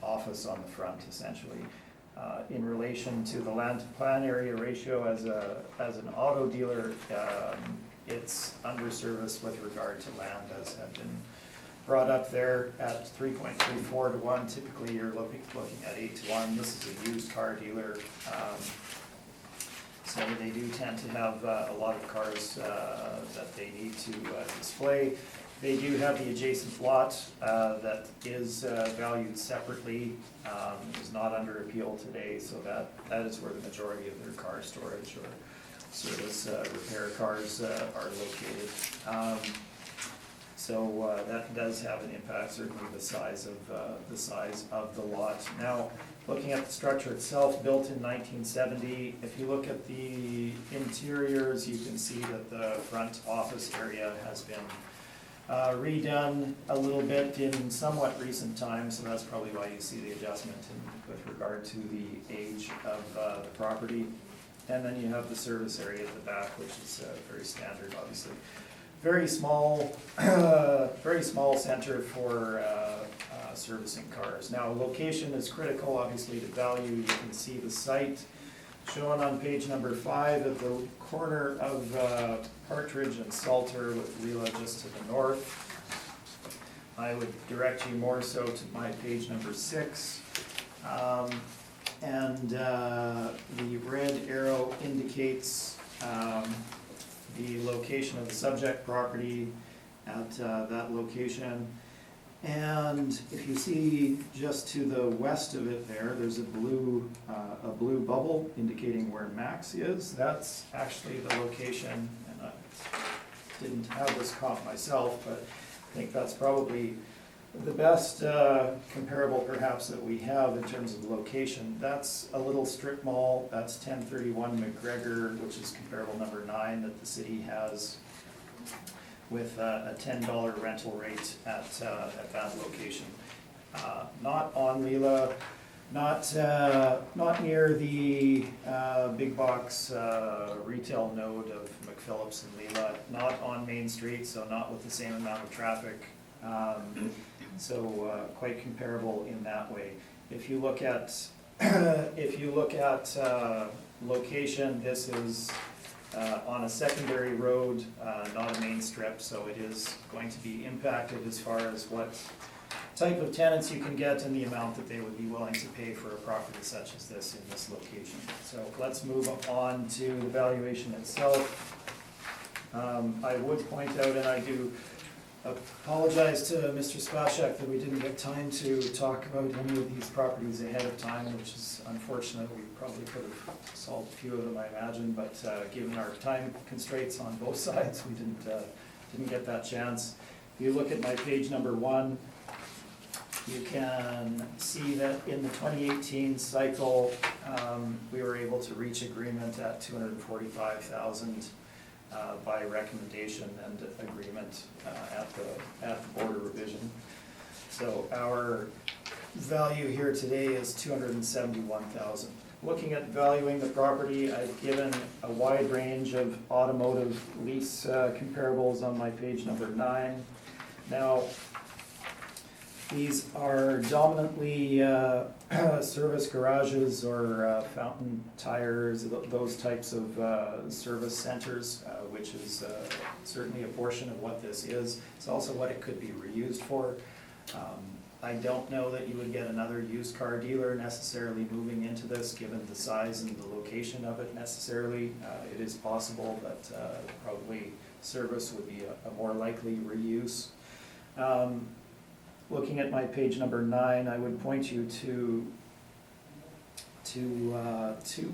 office on the front, essentially. In relation to the land to plan area ratio, as an auto dealer, it's underserviced with regard to land, as had been brought up there at 3.34 to 1. Typically, you're looking at 8 to 1. This is a used car dealer. So they do tend to have a lot of cars that they need to display. They do have the adjacent lot that is valued separately, is not under appeal today, so that is where the majority of their car storage or service repair cars are located. So that does have an impact, certainly the size of the lot. Now, looking at the structure itself, built in 1970, if you look at the interiors, you can see that the front office area has been redone a little bit in somewhat recent times, so that's probably why you see the adjustment with regard to the age of the property. And then you have the service area at the back, which is very standard, obviously. Very small center for servicing cars. Now, location is critical, obviously, to value. You can see the site shown on page number 5 at the corner of Partridge and Salter, with Rila just to the north. I would direct you more so to my page number 6. The red arrow indicates the location of the subject property at that location. And if you see just to the west of it there's a blue bubble indicating where Max is. That's actually the location, and I didn't have this comp myself, but I think that's probably the best comparable perhaps that we have in terms of location. That's a little strip mall. That's 1031 McGregor, which is comparable number 9 that the city has, with a $10 rental rate at that location. Not on Rila. not near the big box retail node of McPhillips and Leela, not on Main Street, so not with the same amount of traffic. So quite comparable in that way. If you look at, location, this is on a secondary road, not a main strip, so it is going to be impacted as far as what type of tenants you can get and the amount that they would be willing to pay for a property such as this in this location. So let's move on to the valuation itself. I would point out, and I do apologize to Mr. Spashak that we didn't get time to talk about any of these properties ahead of time, which is unfortunate. We probably could have solved a few of them, I imagine, but given our time constraints on both sides, we didn't get that chance. If you look at my page number 1, you can see that in the 2018 cycle, we were able to reach agreement at $245,000 by recommendation and agreement at the border revision. So our value here today is $271,000. Looking at valuing the property, I've given a wide range of automotive lease comparables on my page number 9. Now, these are dominantly service garages or fountain tires, those types of service centers, which is certainly a portion of what this is. It's also what it could be reused for. I don't know that you would get another used car dealer necessarily moving into this, given the size and the location of it necessarily. It is possible, but probably service would be a more likely reuse. Looking at my page number 9, I would point you to two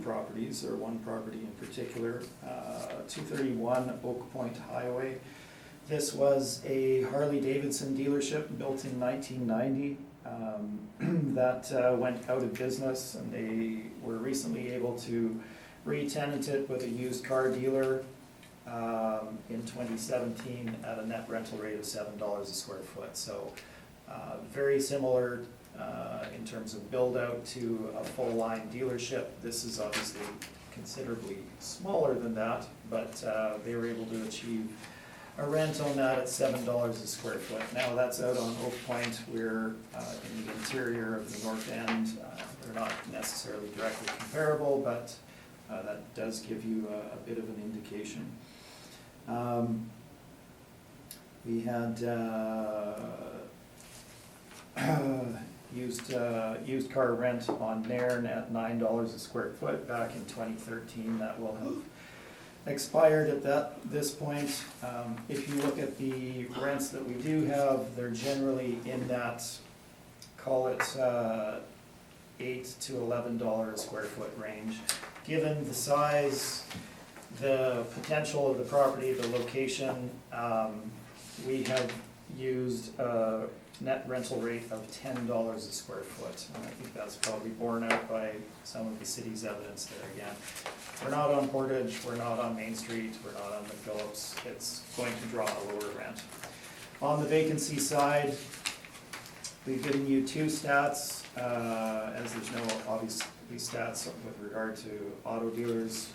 properties, or one property in particular, 231 Oak Point Highway. This was a Harley-Davidson dealership built in 1990 that went out of business, and they were recently able to re-tenant it with a used car dealer in 2017 at a net rental rate of $7 a square foot. So very similar in terms of build out to a full line dealership. This is obviously considerably smaller than that, but they were able to achieve a rent on that at $7 a square foot. Now that's out on Oak Point. We're in the interior of the north end. They're not necessarily directly comparable, but that does give you a bit of an indication. We had used car rent on Nairn at $9 a square foot back in 2013. That will have expired at this point. If you look at the rents that we do have, they're generally in that, call it $8 to $11 a square foot range. Given the size, the potential of the property, the location, we have used a net rental rate of $10 a square foot. And I think that's probably borne out by some of the city's evidence there again. We're not on Portage, we're not on Main Street, we're not on McPhillips. It's going to draw a lower rent. On the vacancy side, we've given you two stats, as there's no obviously stats with regard to auto dealers.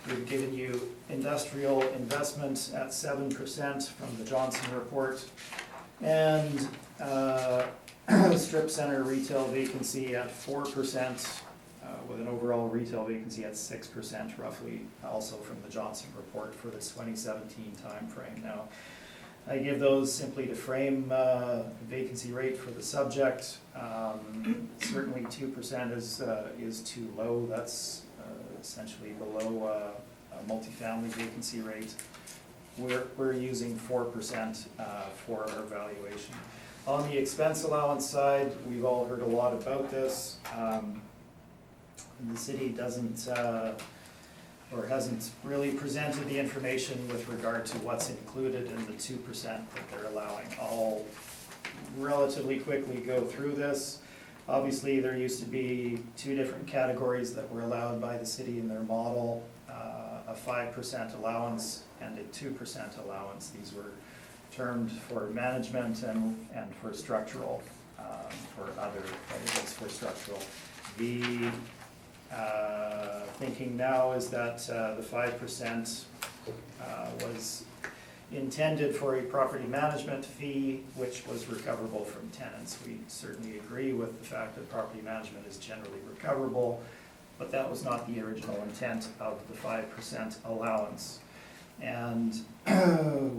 We've given you industrial investment at 7% from the Johnson report, and strip center retail vacancy at 4%, with an overall retail vacancy at 6% roughly, also from the Johnson report for this 2017 timeframe. Now, I give those simply to frame vacancy rate for the subject. Certainly 2% is too low. That's essentially below a multifamily vacancy rate. We're using 4% for our valuation. On the expense allowance side, we've all heard a lot about this. The city doesn't or hasn't really presented the information with regard to what's included in the 2% that they're allowing. I'll relatively quickly go through this. Obviously, there used to be two different categories that were allowed by the city in their model, a 5% allowance and a 2% allowance. These were termed for management and for structural, for other, for structural. The thinking now is that the 5% was intended for a property management fee, which was recoverable from tenants. We certainly agree with the fact that property management is generally recoverable, but that was not the original intent of the 5% allowance. And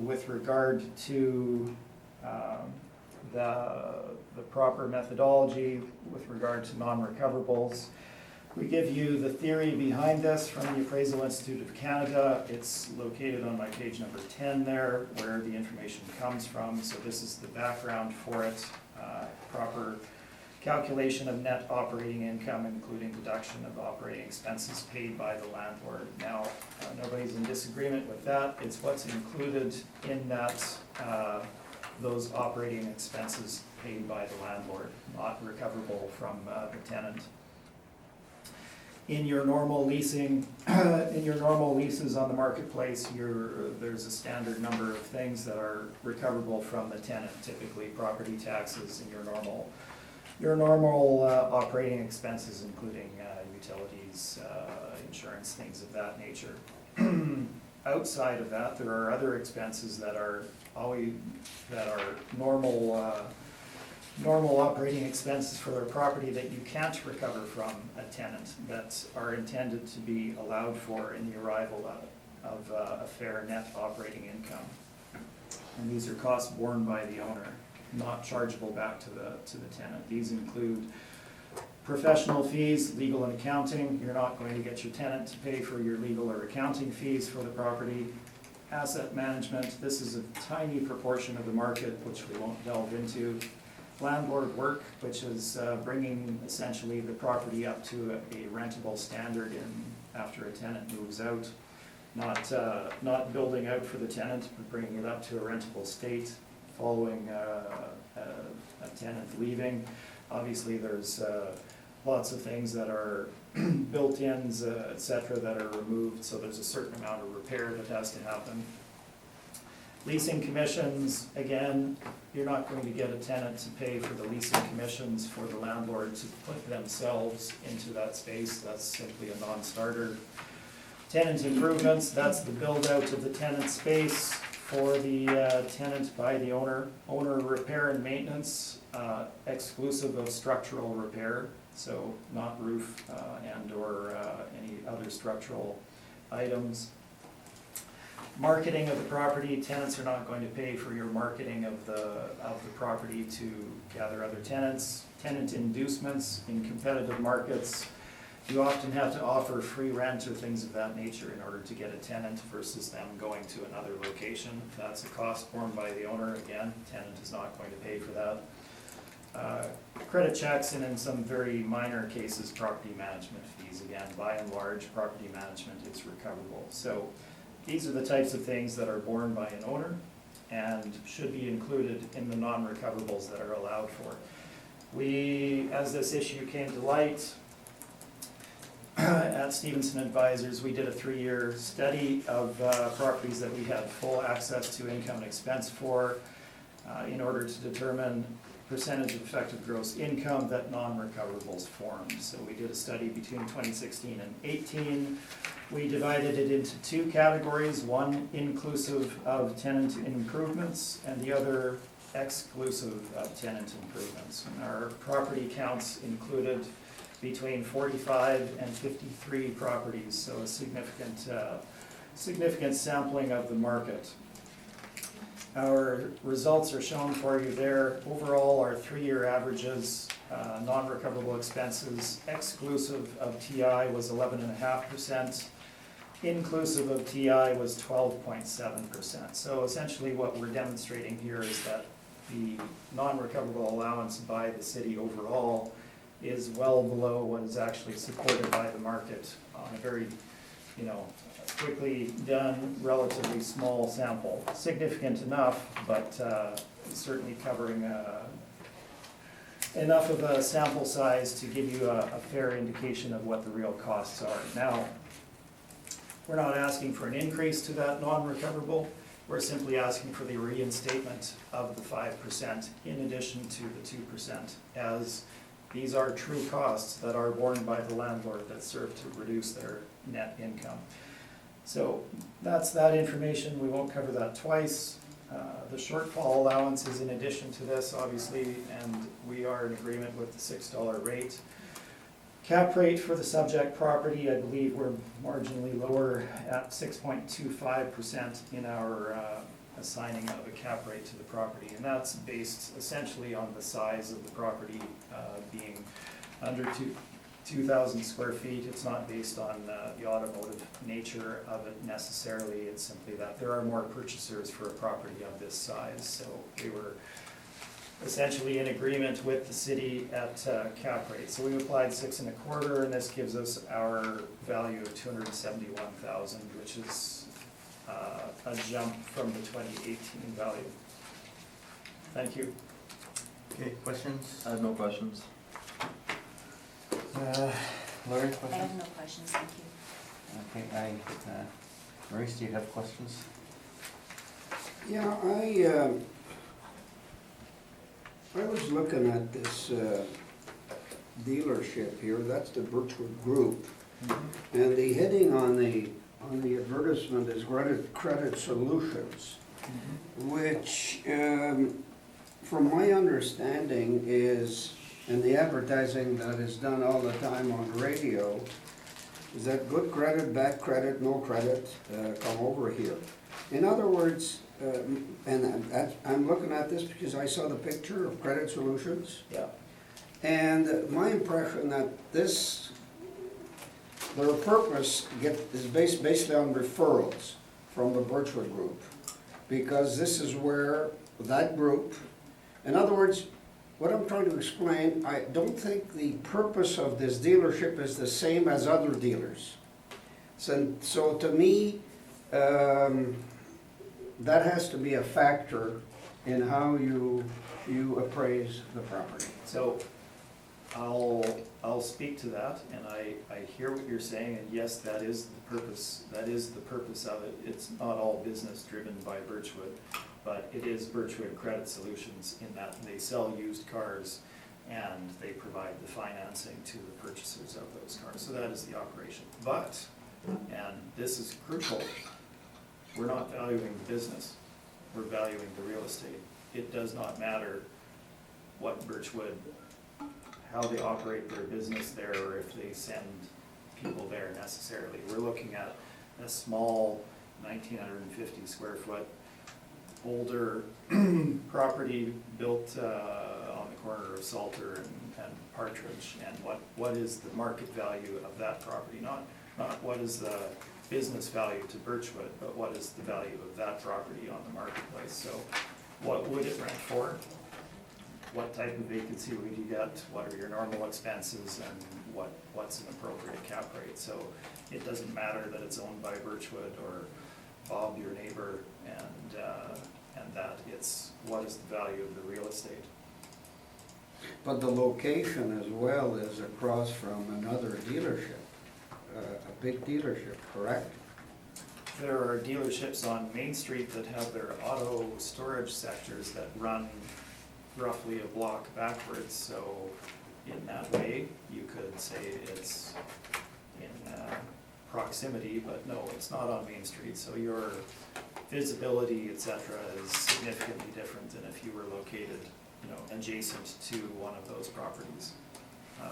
with regard to the proper methodology with regard to non-recoverables, we give you the theory behind this from the Appraisal Institute of Canada. It's located on my page number 10 there, where the information comes from. So this is the background for it. Proper calculation of net operating income, including deduction of operating expenses paid by the landlord. Now, nobody's in disagreement with that. It's what's included in that, those operating expenses paid by the landlord, not recoverable from the tenant. In your normal leasing, in your normal leases on the marketplace, there's a standard number of things that are recoverable from the tenant, typically property taxes and your normal operating expenses, including utilities, insurance, things of that nature. Outside of that, there are other expenses that are normal operating expenses for their property that you can't recover from a tenant, that are intended to be allowed for in the arrival of a fair net operating income. And these are costs borne by the owner, not chargeable back to the tenant. These include professional fees, legal and accounting. You're not going to get your tenant to pay for your legal or accounting fees for the property. Asset management, this is a tiny proportion of the market, which we won't delve into. Landlord work, which is bringing essentially the property up to a rentable standard after a tenant moves out. Not building out for the tenant, but bringing it up to a rentable state following a tenant leaving. Obviously, there's lots of things that are built-ins, et cetera, that are removed, so there's a certain amount of repair that has to happen. Leasing commissions, again, you're not going to get a tenant to pay for the leasing commissions for the landlord to put themselves into that space. That's simply a non-starter. Tenant improvements, that's the build-out of the tenant space for the tenant by the owner. Owner repair and maintenance, exclusive of structural repair, so not roof and or any other structural items. Marketing of the property, tenants are not going to pay for your marketing of the property to gather other tenants. Tenant inducements in competitive markets, you often have to offer free rent or things of that nature in order to get a tenant versus them going to another location. That's a cost borne by the owner. Again, tenant is not going to pay for that. Credit checks, and in some very minor cases, property management fees. Again, by and large, property management is recoverable. So these are the types of things that are borne by an owner and should be included in the non-recoverables that are allowed for. We, as this issue came to light, at Stevenson Advisors, we did a 3-year study of properties that we had full access to income and expense for in order to determine percentage of effective gross income that non-recoverables formed. So we did a study between 2016 and 18. We divided it into 2 categories, one inclusive of tenant improvements and the other exclusive of tenant improvements. And our property counts included between 45 and 53 properties, so a significant sampling of the market. Our results are shown for you there. Overall, our 3-year averages, non-recoverable expenses exclusive of TI was 11.5%, inclusive of TI was 12.7%. So essentially what we're demonstrating here is that the non-recoverable allowance by the city overall is well below what is actually supported by the market on a very, quickly done, relatively small sample. Significant enough, but certainly covering enough of a sample size to give you a fair indication of what the real costs are. Now, we're not asking for an increase to that non-recoverable. We're simply asking for the reinstatement of the 5% in addition to the 2% as These are true costs that are borne by the landlord that serve to reduce their net income. So that's that information, we won't cover that twice. The shortfall allowance is in addition to this, obviously, and we are in agreement with the $6 rate. Cap rate for the subject property, I believe we're marginally lower at 6.25% in our assigning of a cap rate to the property. And that's based essentially on the size of the property being under 2,000 square feet. It's not based on the automotive nature of it necessarily. It's simply that there are more purchasers for a property of this size. So we were essentially in agreement with the city at cap rate. So we applied 6 1/4, and this gives us our value of $271,000, which is a jump from the 2018 value. Thank you. Okay, questions? I have no questions. Lori, I questions? have no questions, thank you. Okay, Maurice, do you have questions? Yeah, I was looking at this dealership here, that's the Birchwood Group, and the heading on the advertisement is Credit Solutions, which, from my understanding is, and the advertising that is done all the time on radio, is that good credit, bad credit, no credit, come over here. In other words, and I'm looking at this because I saw the picture of Credit Solutions, Yeah. and my impression that this, their purpose is based basically on referrals from the Birchwood Group, because this is where that group, in other words, what I'm trying to explain, I don't think the purpose of this dealership is the same as other dealers. So to me, that has to be a factor in how you appraise the property. So I'll speak to that, and I hear what you're saying, and yes, that is the purpose of it. It's not all business driven by Birchwood, but it is Birchwood Credit Solutions in that they sell used cars and they provide the financing to the purchasers of those cars. So that is the operation. But, and this is crucial, we're not valuing the business, we're valuing the real estate. It does not matter what Birchwood, how they operate their business there, or if they send people there necessarily. We're looking at a small 1,950 square foot older property built on the corner of Salter and Partridge, and what is the market value of that property? Not what is the business value to Birchwood, but what is the value of that property on the marketplace. So what would it rent for? What type of vacancy would you get? What are your normal expenses, and what's an appropriate cap rate? So it doesn't matter that it's owned by Birchwood or Bob, your neighbor, and that it's what is the value of the real estate. But the location as well is across from another dealership, a big dealership, correct? There are dealerships on Main Street that have their auto storage sectors that run roughly a block backwards, so in that way, you could say it's in proximity, but no, it's not on Main Street, so your visibility, et cetera, is significantly different than if you were located, adjacent to one of those properties.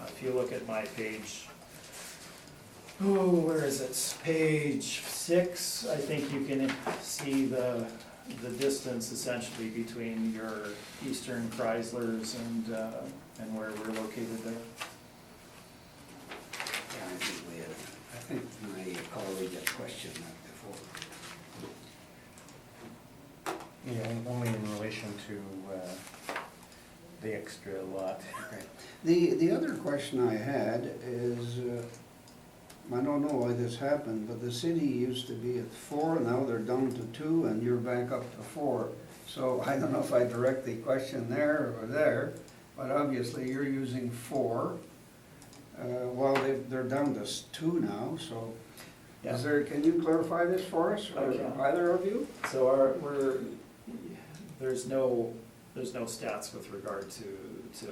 If you look at my page, where is it? Page 6, I think you can see the distance essentially between your Eastern Chryslers and where we're located there. Yeah, I think my colleague had questioned that before. Yeah, only in relation to the extra lot. Okay. The other question I had is, I don't know why this happened, but the city used to be at 4, now they're down to 2, and you're back up to 4. So I don't know if I direct the question there or there, but obviously you're using 4, while they're down to 2 now, so. Yeah. Can you clarify this for us, or I can. either of you? So there's no there's no stats with regard to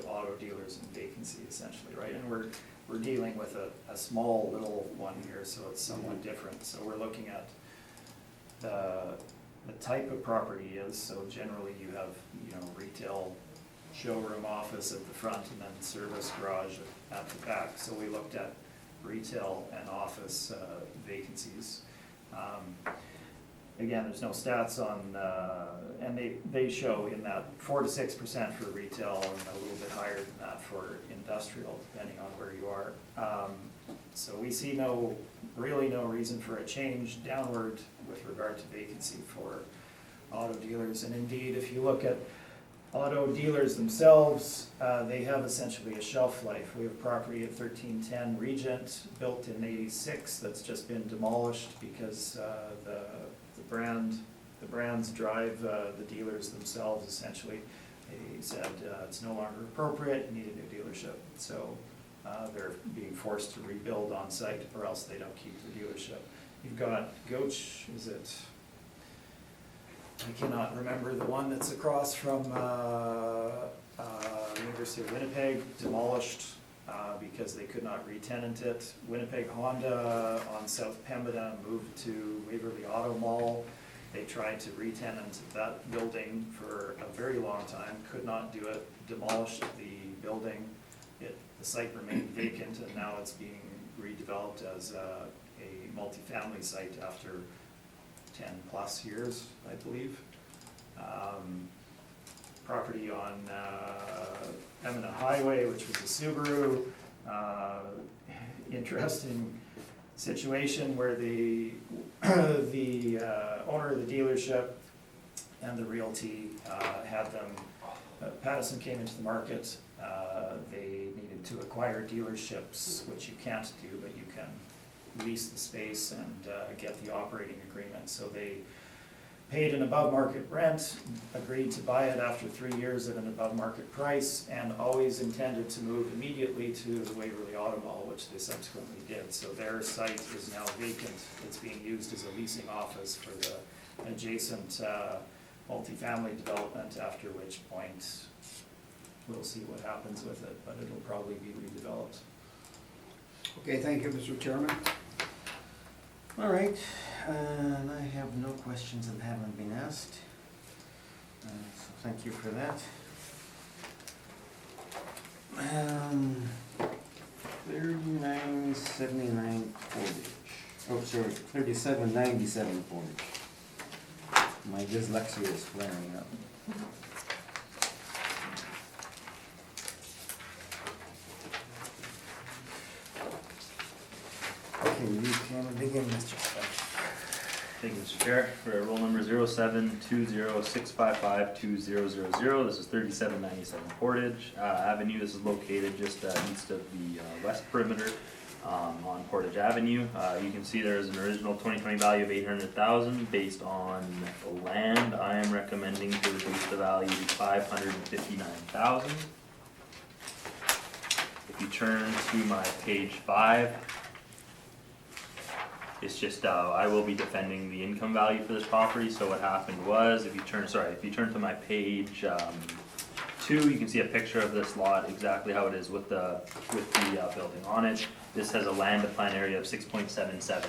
auto dealers and vacancy essentially, right? And we're dealing with a small little one here, so it's somewhat different. So we're looking at the type of property is, so generally you have, retail showroom office at the front and then service garage at the back. So we looked at retail and office vacancies. Again, there's no stats on, and they show in that 4 to 6% for retail and a little bit higher than that for industrial, depending on where you are. So we see really no reason for a change downward with regard to vacancy for auto dealers. And indeed, if you look at auto dealers themselves, they have essentially a shelf life. We have property at 1310 Regent, built in '86, that's just been demolished because the brands drive the dealers themselves essentially. They said it's no longer appropriate, you need a new dealership. So they're being forced to rebuild on site or else they don't keep the dealership. You've got Goach, I cannot remember the one that's across from University of Winnipeg, demolished because they could not re-tenant it. Winnipeg Honda on South Pembina moved to Waverly Auto Mall. They tried to re-tenant that building for a very long time, could not do it, demolished the building. The site remained vacant and now it's being redeveloped as a multifamily site after 10 plus years, I believe. Property on Pembina Highway, which was a Subaru. Interesting situation where the owner of the dealership and the realty had them, Pattison came into the market. They needed to acquire dealerships, which you can't do, but you can lease the space and get the operating agreement. So they paid an above market rent, agreed to buy it after 3 years at an above market price, and always intended to move immediately to the Waverly Auto Mall, which they subsequently did. So their site is now vacant. It's being used as a leasing office for the adjacent multifamily development, after which point we'll see what happens with it, but it'll probably be redeveloped. Okay, thank you, Mr. Chairman. All right, and I have no questions that haven't been asked. So thank you for that. 3979 Portage. Oh, sorry, 3797 Portage. My dyslexia is flaring up. Okay, you can begin, Mr. Speck. Thank you, Mr. Chair. For roll number 0720655200, this is 3797 Portage Avenue. This is located just east of the west perimeter on Portage Avenue. You can see there is an original 2020 value of $800,000 based on land. I am recommending to reduce the value to $559,000. If you turn to my page 5, it's just, I will be defending the income value for this property. So what happened was, if you turn to my page 2, you can see a picture of this lot, exactly how it is with the building on it. This has a land to plan area of 6.77.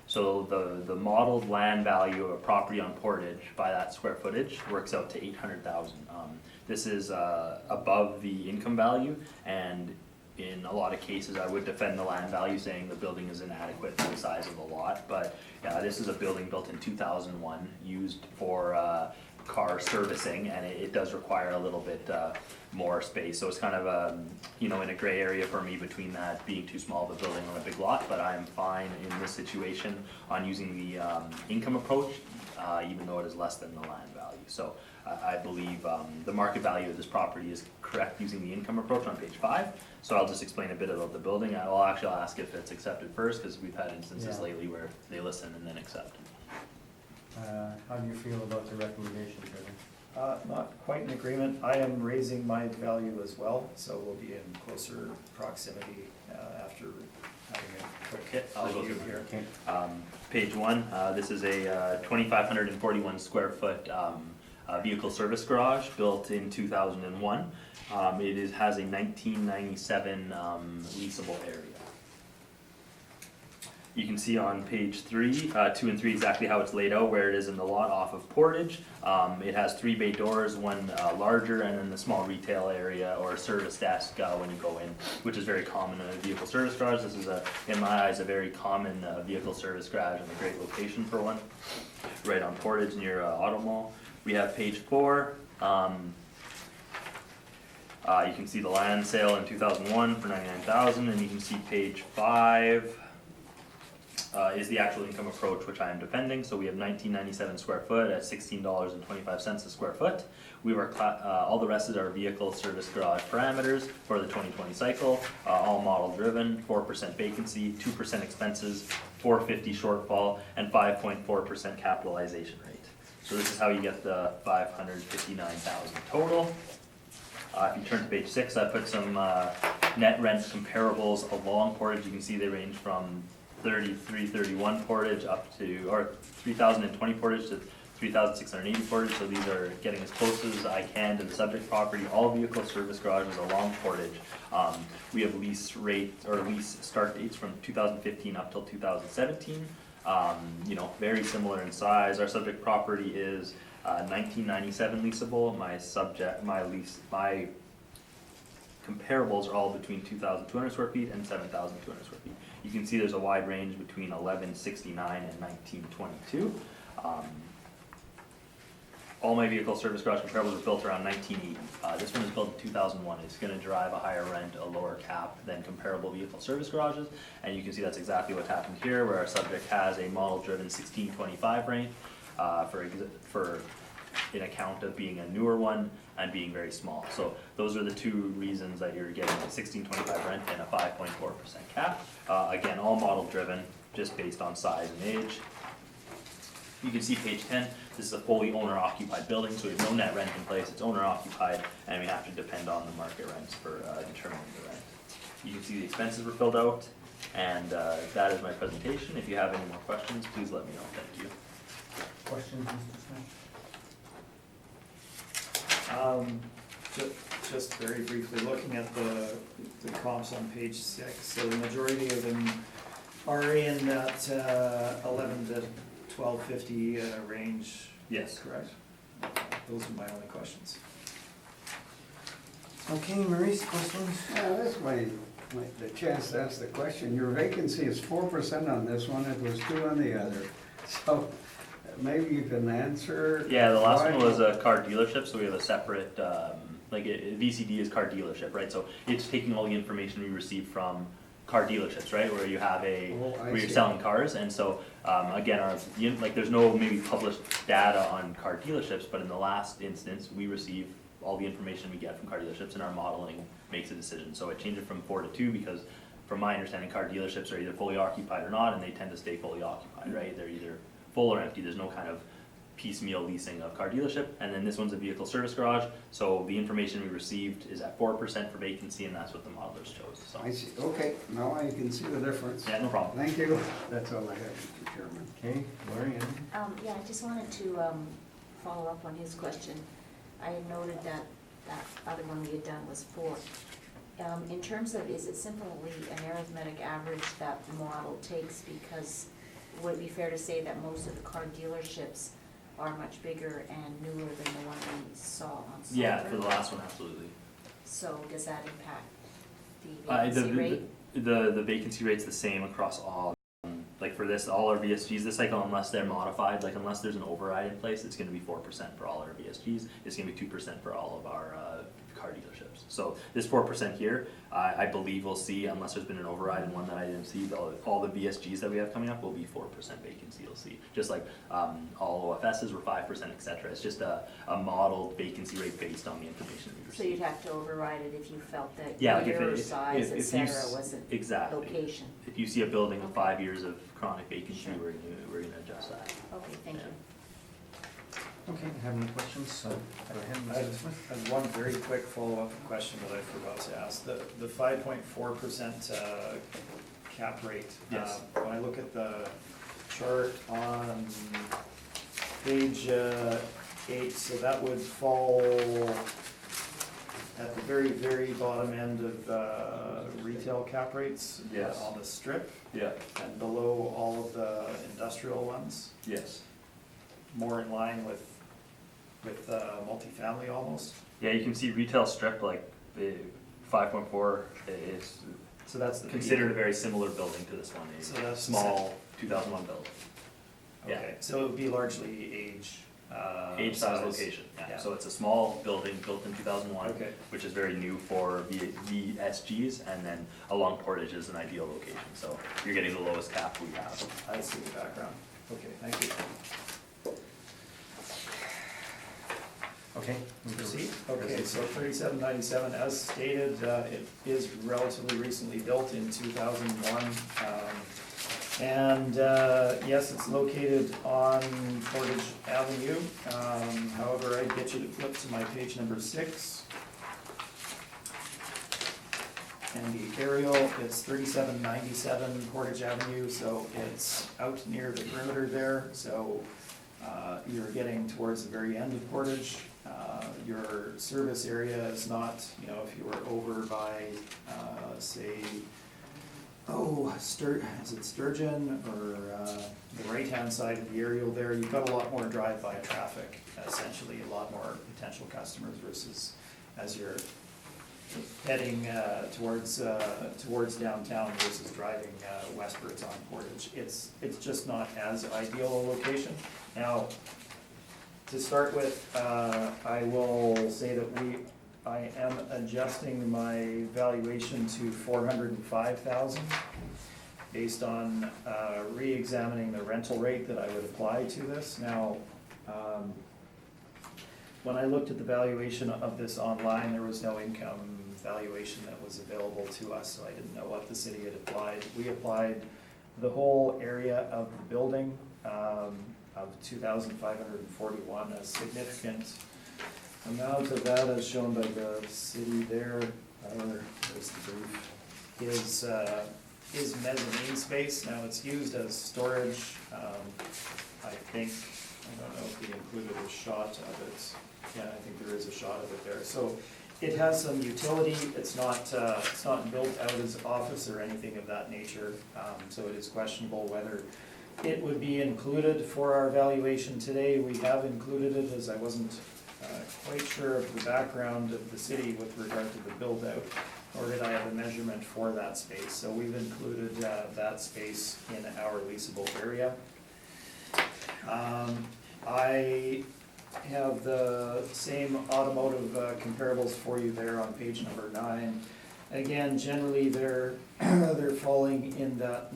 So the modeled land value of a property on Portage by that square footage works out to $800,000. This is above the income value, and in a lot of cases, I would defend the land value, saying the building is inadequate for the size of the lot. But this is a building built in 2001, used for car servicing, and it does require a little bit more space. So it's kind of in a gray area for me between that being too small of a building on a big lot. But I'm fine in this situation on using the income approach, even though it is less than the land value. So I believe the market value of this property is correct using the income approach on page 5. So I'll just explain a bit about the building. I'll actually ask if it's accepted first, because we've had instances lately where they listen and then accept. How do you feel about the recommendation, Trevor? Not quite in agreement. I am raising my value as well, so we'll be in closer proximity after having a quick hit. I'll go through here. Okay. Page 1, this is a 2,541 square foot vehicle service garage built in 2001. Has a 1997 leasable area. You can see on page 2 and 3 exactly how it's laid out, where it is in the lot off of Portage. It has 3 bay doors, one larger, and then the small retail area or service desk when you go in, which is very common in a vehicle service garage. This is, in my eyes, a very common vehicle service garage and a great location for one, right on Portage near Auto Mall. We have page 4. You can see the land sale in 2001 for $99,000, and you can see page 5. Is the actual income approach, which I am defending. So we have 1997 square foot at $16.25 a square foot. We were all the rest is our vehicle service garage parameters for the 2020 cycle, all model driven, 4% vacancy, 2% expenses, $450 shortfall, and 5.4% capitalization rate. So this is how you get the $559,000 total. If you turn to page 6, I put some net rent comparables along Portage. You can see they range from 331 Portage up to, or 3020 Portage to 3680 Portage, so these are getting as close as I can to the subject property. All vehicle service garages along Portage. We have lease start dates from 2015 up till 2017. Very similar in size. Our subject property is 1997 leasable. My comparables are all between 2,200 square feet and 7,200 square feet. You can see there's a wide range between 1169 and 1922. All my vehicle service garage comparables were built around 1980. This one is built in 2001. It's going to drive a higher rent, a lower cap than comparable vehicle service garages. And you can see that's exactly what happened here, where our subject has a model-driven 1625 range for in account of being a newer one and being very small. So those are the 2 reasons that you're getting a 1625 rent and a 5.4% cap. Again, all model driven, just based on size and age. You can see page 10, this is a fully owner occupied building, so we have no net rent in place, it's owner occupied, and we have to depend on the market rents for determining the rent. You can see the expenses were filled out, and that is my presentation. If you have any more questions, please let me know. Thank you. Questions, Mr. Smith? Just very briefly, looking at the comps on page 6, so the majority of them are in that 11 to 1250 range. Yes. Correct? Those are my only questions. Okay, Maurice, questions? That's the chance to ask the question. Your vacancy is 4% on this one, it was 2 on the other. So maybe you can answer. Yeah, the last why- one was a car dealership, so we have a separate, VCD is car dealership, right? So it's taking all the information we receive from car dealerships, right? Where you have where you're see. selling cars, and so, again, there's no maybe published data on car dealerships, but in the last instance, we receive all the information we get from car dealerships, and our modeling makes a decision. So it changed it from 4 to 2 because, from my understanding, car dealerships are either fully occupied or not, and they tend to stay fully occupied, right? They're either full or empty. There's no kind of piecemeal leasing of car dealership. And then this one's a vehicle service garage, so the information we received is at 4% for vacancy, and that's what the modelers chose, so. I see, okay, now I can see the difference. Yeah, no problem. Thank you, that's all I have, Mr. Chairman. Okay, Lori, anything? Yeah, I just wanted to follow up on his question. I had noted that other one we had done was 4. In terms of, is it simply an arithmetic average that the model takes? Because would it be fair to say that most of the car dealerships are much bigger and newer than the one we saw on Sullivan? Yeah, for the last one, absolutely. So does that impact the vacancy rate? The vacancy rate's the same across all, for this, all our VSGs this cycle, unless they're modified, unless there's an override in place, it's gonna be 4% for all our VSGs, it's gonna be 2% for all of our car dealerships. So this 4% here, I believe we'll see, unless there's been an override and one that I didn't see, all the VSGs that we have coming up will be 4% vacancy, you'll see. Just like all OFSs were 5%, et cetera. It's just a modeled vacancy rate based on the information we received. So you'd have to override it if you felt that Yeah, like your size, et if you cetera, wasn't exactly. location. If you see a building with Okay. 5 years of chronic vacancy, Sure. we're gonna adjust that. Okay, thank you. Okay, have any questions? Go ahead, I Mr. Smith. have one very quick follow-up question that I forgot to ask. The 5.4% cap rate. Yes. When I look at the chart on page 8, so that would fall at the very, very bottom end of retail cap rates Yes. on the strip, Yeah, and below all of the industrial ones, yes. more in line with multifamily almost. Yeah, you can see retail strip, like, the 5.4 is So that's the. considered a very similar building to this one, So a that's small 2001 building. yeah. Okay, so it would be largely age. Age, size, location, yeah. Yeah. So it's a small building built in 2001, Okay. which is very new for VSGs, and then along Portage is an ideal location. So you're getting the lowest cap we have. I see the background. Okay, thank you. Okay. Proceed? Okay, so 3797, as stated, it is relatively recently built in 2001. And yes, it's located on Portage Avenue. However, I'd get you to flip to my page number 6. And the aerial, it's 3797 Portage Avenue, so it's out near the perimeter there. So you're getting towards the very end of Portage. Your service area is not, you know, if you were over by, say, is it Sturgeon, or the right-hand side of the aerial there, you've got a lot more drive-by traffic, essentially, a lot more potential customers versus as you're heading towards downtown versus driving westwards on Portage. It's just not as ideal a location. Now, to start with, I will say that I am adjusting my valuation to $405,000 based on re-examining the rental rate that I would apply to this. Now, when I looked at the valuation of this online, there was no income valuation that was available to us, so I didn't know what the city had applied. We applied the whole area of the building of 2,541, a significant amount of that, as shown by the city there, there's the brief, is mezzanine space. Now, it's used as storage. I don't know if we included a shot of it. Yeah, I think there is a shot of it there. So it has some utility. It's not built out as office or anything of that nature. So it is questionable whether it would be included for our valuation today. We have included it, as I wasn't quite sure of the background of the city with regard to the build-out, or did I have a measurement for that space. So we've included that space in our leasable area. I have the same automotive comparables for you there on page number 9. Again, generally they're falling in that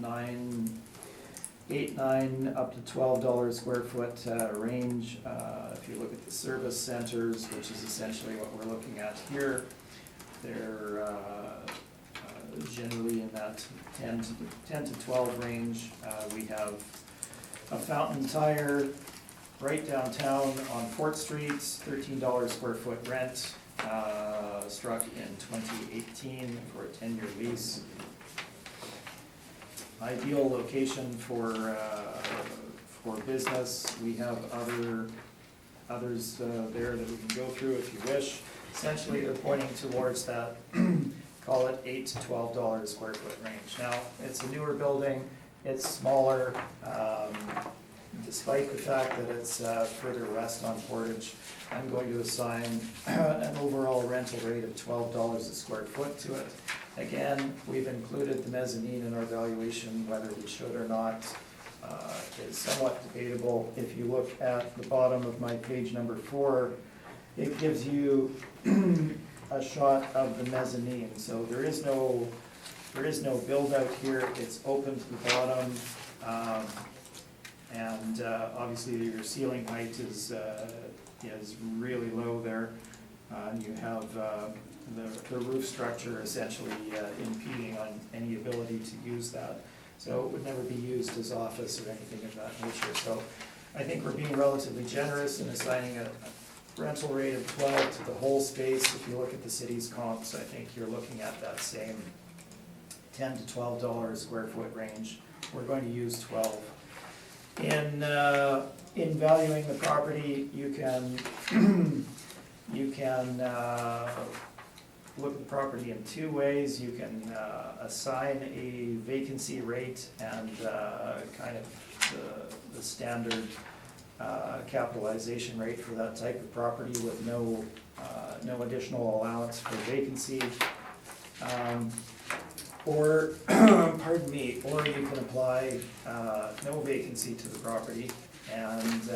$8-9 up to $12 square foot range. If you look at the service centers, which is essentially what we're looking at here, they're generally in that 10 to 12 range. We have a Fountain Tire right downtown on Fort Street, $13 square foot rent, struck in 2018 for a 10-year lease. Ideal location for business. We have others there that we can go through if you wish. Essentially, they're pointing towards that, call it $8 to $12 square foot range. Now, it's a newer building, it's smaller, despite the fact that it's further west on Portage. I'm going to assign an overall rental rate of $12 a square foot to it. Again, we've included the mezzanine in our valuation. Whether we should or not is somewhat debatable. If you look at the bottom of my page number 4, it gives you a shot of the mezzanine. So there is no build out here. It's open to the bottom, and obviously your ceiling height is really low there. You have the roof structure essentially impeding on any ability to use that. So it would never be used as office or anything of that nature. So I think we're being relatively generous in assigning a rental rate of 12 to the whole space. If you look at the city's comps, I think you're looking at that same $10 to $12 square foot range. We're going to use 12. in valuing the property, you can, you can, look at the property in two ways. You can, assign a vacancy rate and, kind of the standard, capitalization rate for that type of property with no additional allowance for vacancy. Or, pardon me, or you can apply no vacancy to the property and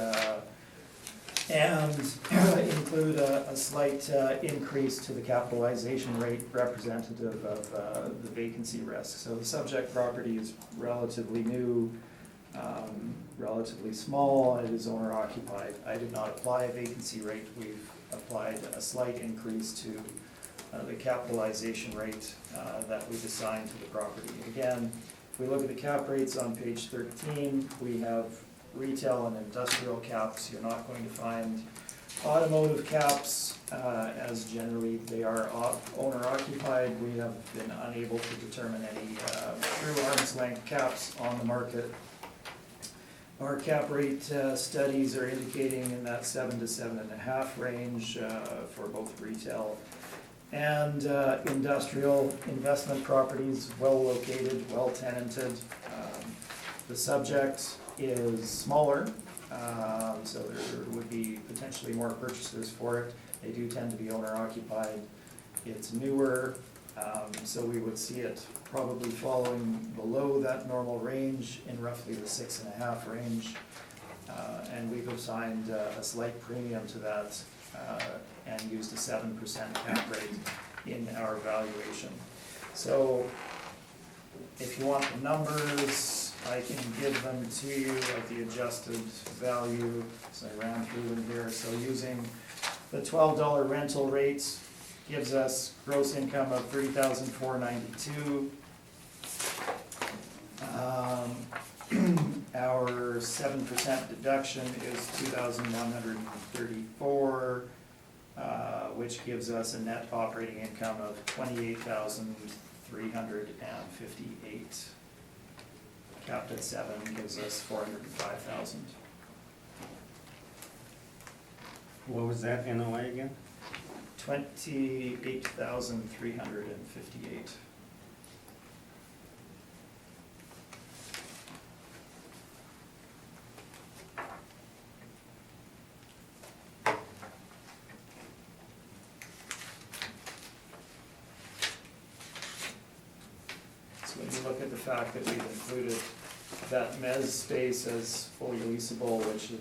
include a slight increase to the capitalization rate representative of the vacancy risk. So the subject property is relatively new, relatively small, it is owner occupied. I did not apply a vacancy rate, we've applied a slight increase to the capitalization rate that we've assigned to the property. Again, if we look at the cap rates on page 13, we have retail and industrial caps. You're not going to find automotive caps, as generally they are owner occupied. We have been unable to determine any true arm's length caps on the market. Our cap rate studies are indicating in that 7 to 7.5 range for both retail and industrial investment properties, well located, well tenanted. The subject is smaller, so there would be potentially more purchasers for it. They do tend to be owner occupied. It's newer, so we would see it probably falling below that normal range in roughly the 6.5 range. And we've assigned a slight premium to that and used a 7% cap rate in our valuation. So if you want the numbers, I can give them to you at the adjusted value, so I ran through them here. So using the $12 rental rates gives us gross income of $30,492. Our 7% deduction is $2,134, which gives us a net operating income of $28,358. Capped at 7 gives us $405,000. What was that NOI again? 28,358. So when you look at the fact that we've included that mezz space as fully leasable, which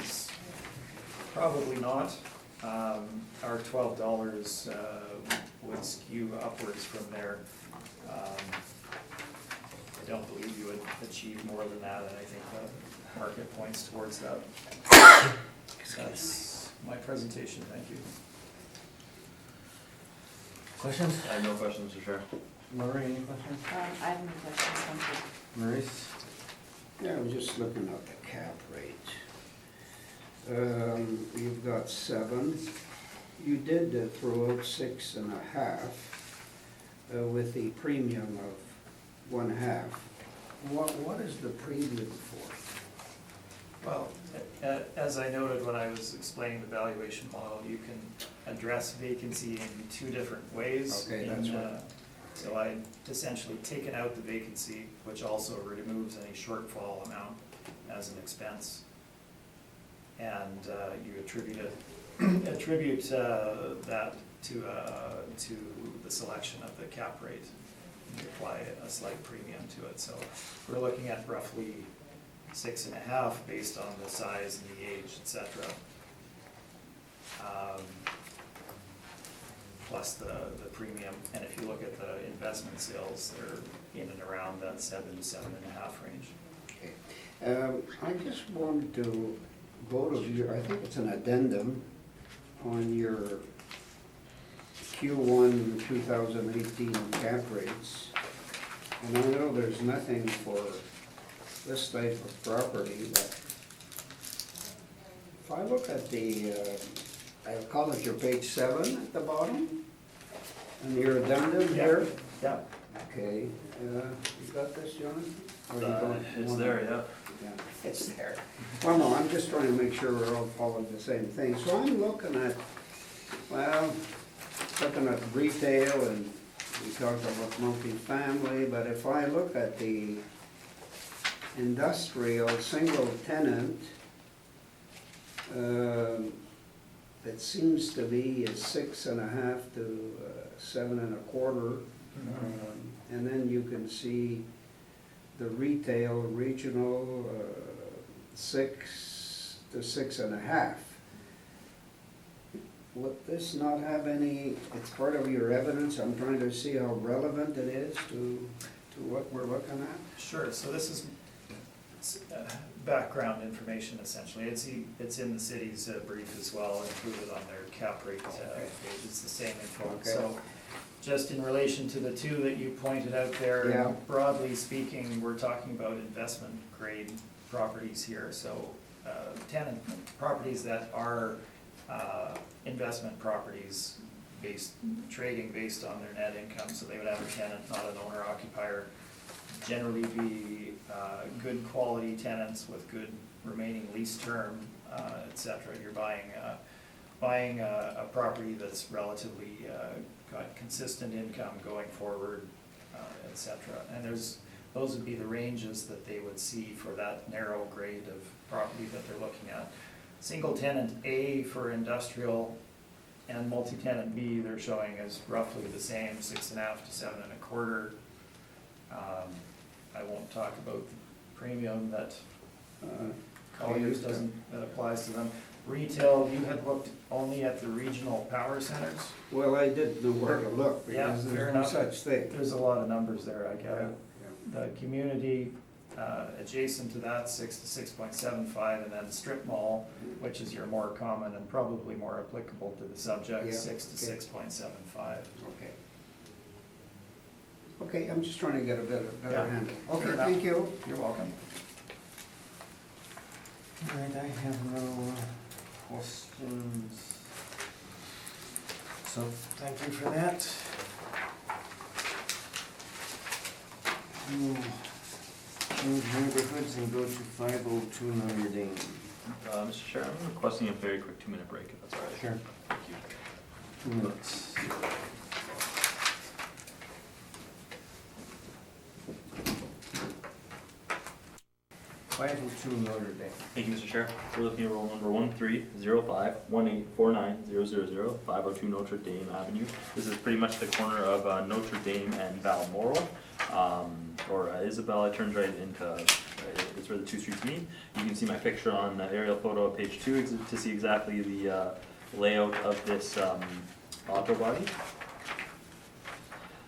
is probably not, our $12 would skew upwards from there. I don't believe you would achieve more than that, and I think the market points towards that. That's my presentation, thank you. Questions? I have no questions, Mr. Chair. Lori, any questions? I have no questions, thank you. Maurice? Yeah, I was just looking at the cap rate. You've got 7. You did throw out 6.5 with the premium of 1/2. What is the premium for? Well, as I noted when I was explaining the valuation model, you can address vacancy in 2 different ways. Okay, that's right. So I essentially taken out the vacancy, which also removes any shortfall amount as an expense. And you attribute that to the selection of the cap rate. You apply a slight premium to it. So we're looking at roughly 6.5 based on the size and the age, etc. Plus the premium. And if you look at the investment sales, they're in and around that 7 to 7.5 range. Okay. I just wanted to go to your, I think it's an addendum on your Q1 2018 cap rates. And I know there's nothing for this type of property, but if I look at the, I'll call it your page 7 at the bottom, and your addendum here, Yeah. Okay, you got this, Jonathan? Or you don't It's want- there, yeah. Yeah, it's there. Well, no, I'm just trying to make sure we're all following the same thing. So I'm looking at, well, looking at retail, and we talked about multifamily, but if I look at the industrial single tenant, it seems to be a 6.5 to 7.25. And then you can see the retail regional, 6 to 6.5. Would this not have any, it's part of your evidence, I'm trying to see how relevant it is to what we're looking at? Sure, so this is background information essentially. It's in the city's brief as well, included on their cap rate page. It's the same info. Okay. So just in relation to the two that you pointed out there, Yeah. broadly speaking, we're talking about investment grade properties here. So tenant properties that are investment properties trading based on their net income. So they would have a tenant, not an owner occupier. Generally be good quality tenants with good remaining lease term, et cetera. You're buying a property that's relatively got consistent income going forward, et cetera. And those would be the ranges that they would see for that narrow grade of property that they're looking at. Single tenant A for industrial and multi-tenant B, they're showing as roughly the same, 6.5 to 7.25. I won't talk about the premium that Colliers doesn't, that applies to them. Retail, you had looked only at the regional power centers. Well, I didn't know where to look, Yeah, because fair there's no enough. such thing. There's a lot of numbers there, I get Yeah, it. The community, adjacent to that, 6 to 6.75, and then strip mall, which is your more common and probably more applicable to the subject, Yeah, 6 to okay. 6.75. Okay. Okay, I'm just trying to get a better Yeah, handle. fair Okay, enough. thank you. You're welcome. All right, I have no questions. So, thank you for that. Change neighborhoods and go to 502 Notre Dame. Mr. Chair, I'm requesting a very quick 2-minute break, if that's all right. Sure. Thank you. 2 minutes. Five oh two Notre Dame. Thank you, Mr. Chair. We're looking at roll number 1305-1849-000-502 Notre Dame Avenue. This is pretty much the corner of Notre Dame and Balmoral, or Isabella. It turns right into, it's where the two streets meet. You can see my picture on the aerial photo of page 2 to see exactly the layout of this auto body.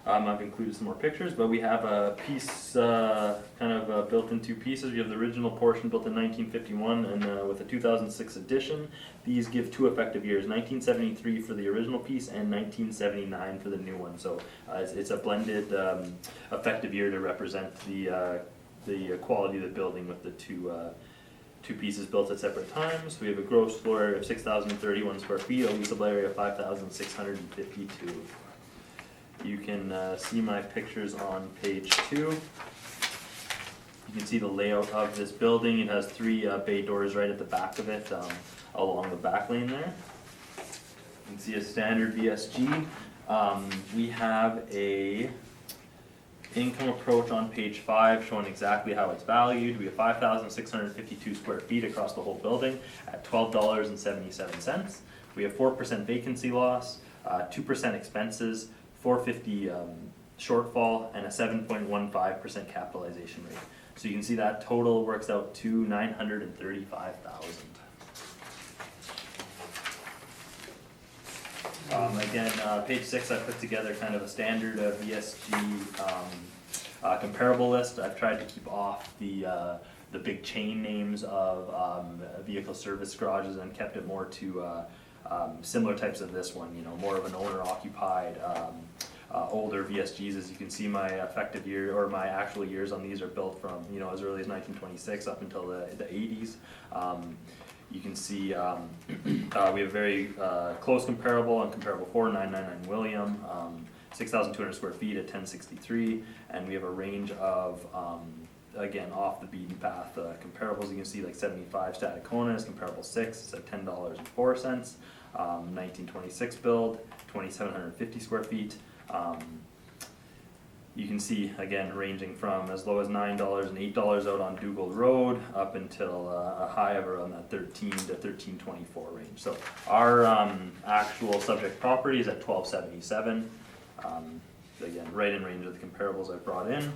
I've included some more pictures, but we have a piece built in two pieces. We have the original portion built in 1951 and with a 2006 addition. These give two effective years, 1973 for the original piece and 1979 for the new one. So it's a blended effective year to represent the quality of the building with the two pieces built at separate times. We have a gross floor area of 6,031 square feet, a leasable area of 5,652. You can see my pictures on page 2. You can see the layout of this building. It has 3 bay doors right at the back of it, along the back lane there. You can see a standard VSG. We have a income approach on page 5 showing exactly how it's valued. We have 5,652 square feet across the whole building at $12.77. We have 4% vacancy loss, 2% expenses, 450 shortfall, and a 7.15% capitalization rate. So you can see that total works out to $935,000. Again, page 6, I put together kind of a standard VSG comparable list. I've tried to keep off the big chain names of vehicle service garages and kept it more to similar types of this one, more of an owner-occupied, older VSGs. As you can see, my effective year, or my actual years on these are built from, as early as 1926 up until the 80s. You can see we have very close comparable on comparable 4, 999 William, 6,200 square feet at 1063, and we have a range of, again, off the beaten path comparables. You can see like 75 Stadacona is comparable 6, it's at $10.04. 1926 build, 2,750 square feet. You can see, again, ranging from as low as $9 and $8 out on Dugald Road up until a high of around that 13 to 1324 range. So our actual subject property is at 1277. Again, right in range of the comparables I brought in.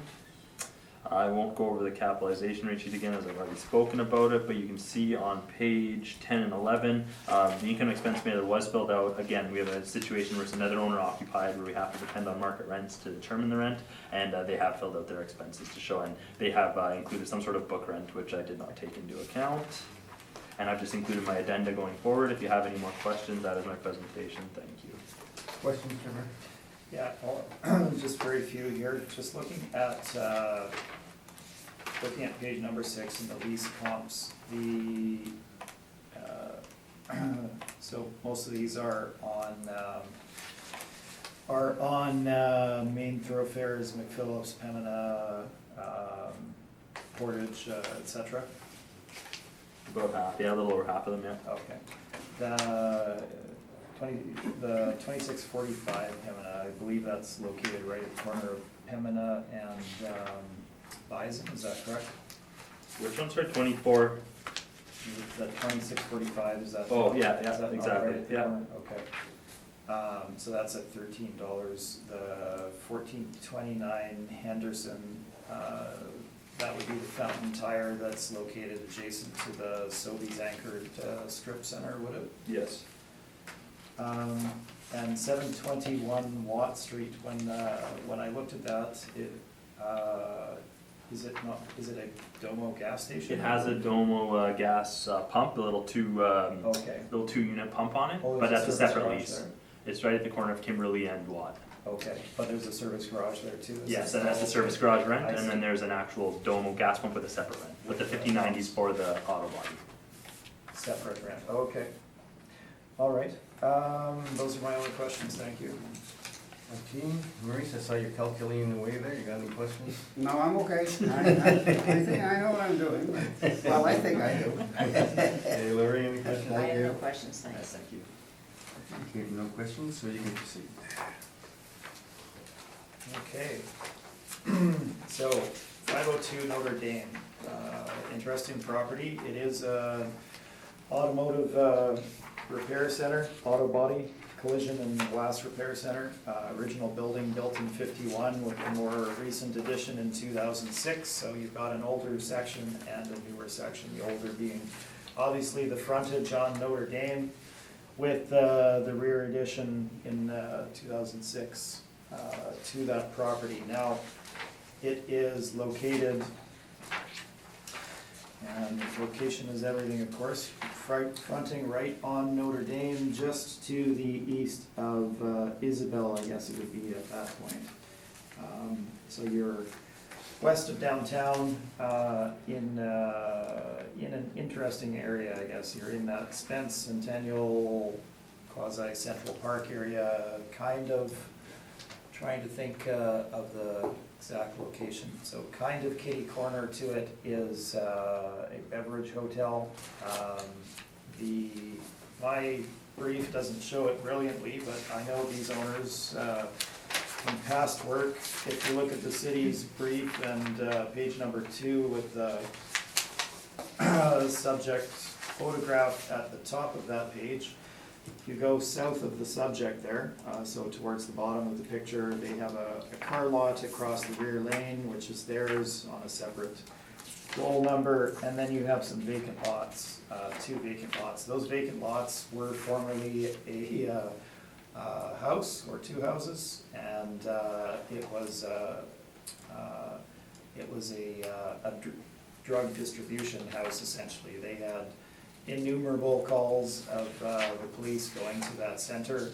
I won't go over the capitalization rate sheet again, as I've already spoken about it, but you can see on page 10 and 11, the income expense mailer was filled out. Again, we have a situation where it's another owner occupied, where we have to depend on market rents to determine the rent, and they have filled out their expenses to show, and they have included some sort of book rent, which I did not take into account. And I've just included my addenda going forward. If you have any more questions, that is my presentation. Thank you. Questions, Trevor? Yeah, well, just very few here, just looking at page number 6 in the lease comps, so most of these are on main thoroughfares, McPhillips, Pembina, Portage, et cetera. About half, yeah, a little over half of them, yeah. Okay. The 2645 Pembina, I believe that's located right at the corner of Pembina and Bison, is that correct? Which one's for 24? The 2645, is that? Oh, yeah, is yeah, that not exactly, right at the yeah. corner? Okay. So that's at $13. The 1429 Henderson, that would be the Fountain Tire that's located adjacent to the Sobeys anchored strip center, would it? Yes. And 721 Watt Street, when I looked at that, is it a Domo gas station? It has a Domo gas pump, a little Okay. little 2-unit pump on it, Oh, but there's that's a service separate garage lease. there. It's right at the corner of Kimberly and Watt. Okay, but there's a service garage there too? is Yes, it? and that's the Okay. service garage rent, I and see. then there's an actual Domo gas pump with a separate rent, with the 5090s for the auto body. Separate rent, okay. All right, those are my only questions, thank you. Okay, Maurice, I saw you calculating away there, you got any questions? No, I'm okay. I think I know what I'm doing. Well, I think I do. Hey, Larry, any questions? I have no questions, thanks. Thank you. Okay, no questions, so you can proceed. Okay. So, 502 Notre Dame, interesting property. It is a automotive repair center, auto body collision and glass repair center. Original building built in 51 with a more recent addition in 2006. So you've got an older section and a newer section, the older being obviously the frontage on Notre Dame with the rear addition in 2006 to that property. Now, it is located, and location is everything, of course, fronting right on Notre Dame, just to the east of Isabel, I guess it would be at that point. So you're west of downtown, in an interesting area, I guess. You're in that Spence Centennial quasi-Central Park area, kind of trying to think of the exact location. So kind of kitty corner to it is a beverage hotel. My brief doesn't show it brilliantly, but I know these owners from past work. If you look at the city's brief and page number 2 with the subject photograph at the top of that page, you go south of the subject there, so towards the bottom of the picture, they have a car lot across the rear lane, which is theirs on a separate roll number, and then you have some vacant lots, 2 vacant lots. Those vacant lots were formerly a house or 2 houses, and it was a drug distribution house essentially. They had innumerable calls of the police going to that center,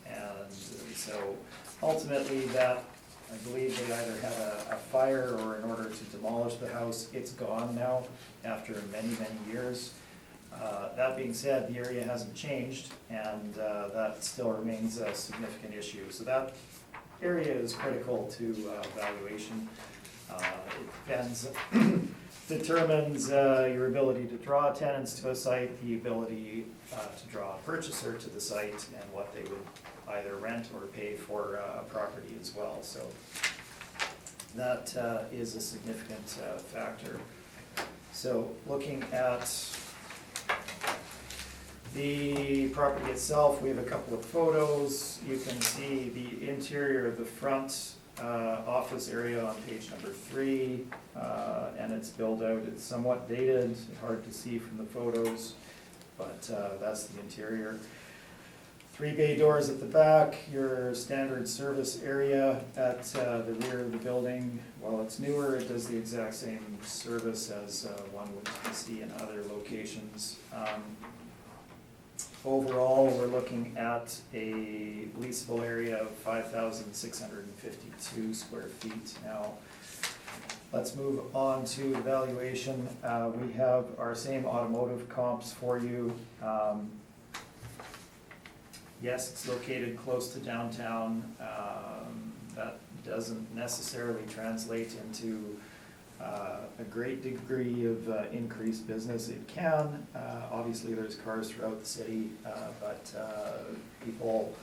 and so ultimately that, I believe they either had a fire or in order to demolish the house, it's gone now after many, many years. That that being said, the area hasn't changed, and that still remains a significant issue. So that area is critical to valuation. It depends, determines your ability to draw tenants to a site, the ability to draw a purchaser to the site, and what they would either rent or pay for a property as well. So that is a significant factor. So looking at the property itself, we have a couple of photos. You can see the interior of the front office area on page number 3, and it's built out. It's somewhat dated, hard to see from the photos, but that's the interior. 3 bay doors at the back, your standard service area at the rear of the building. While it's newer, it does the exact same service as one would see in other locations. Overall, we're looking at a leasable area of 5,652 square feet. Now, let's move on to evaluation. We have our same automotive comps for you. Yes, it's located close to downtown. That doesn't necessarily translate into a great degree of increased business. It can. Obviously, there's cars throughout the city, but people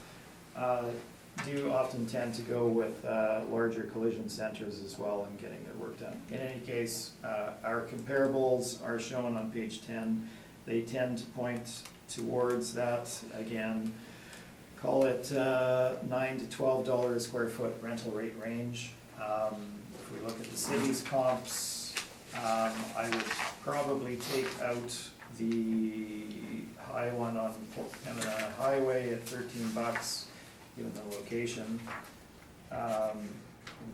do often tend to go with larger collision centers as well in getting their work done. In any case, our comparables are shown on page 10. They tend to point towards that. Again, call it $9 to $12 a square foot rental rate range. If we look at the city's comps, I would probably take out the high one on Pembina Highway at $13, given the location.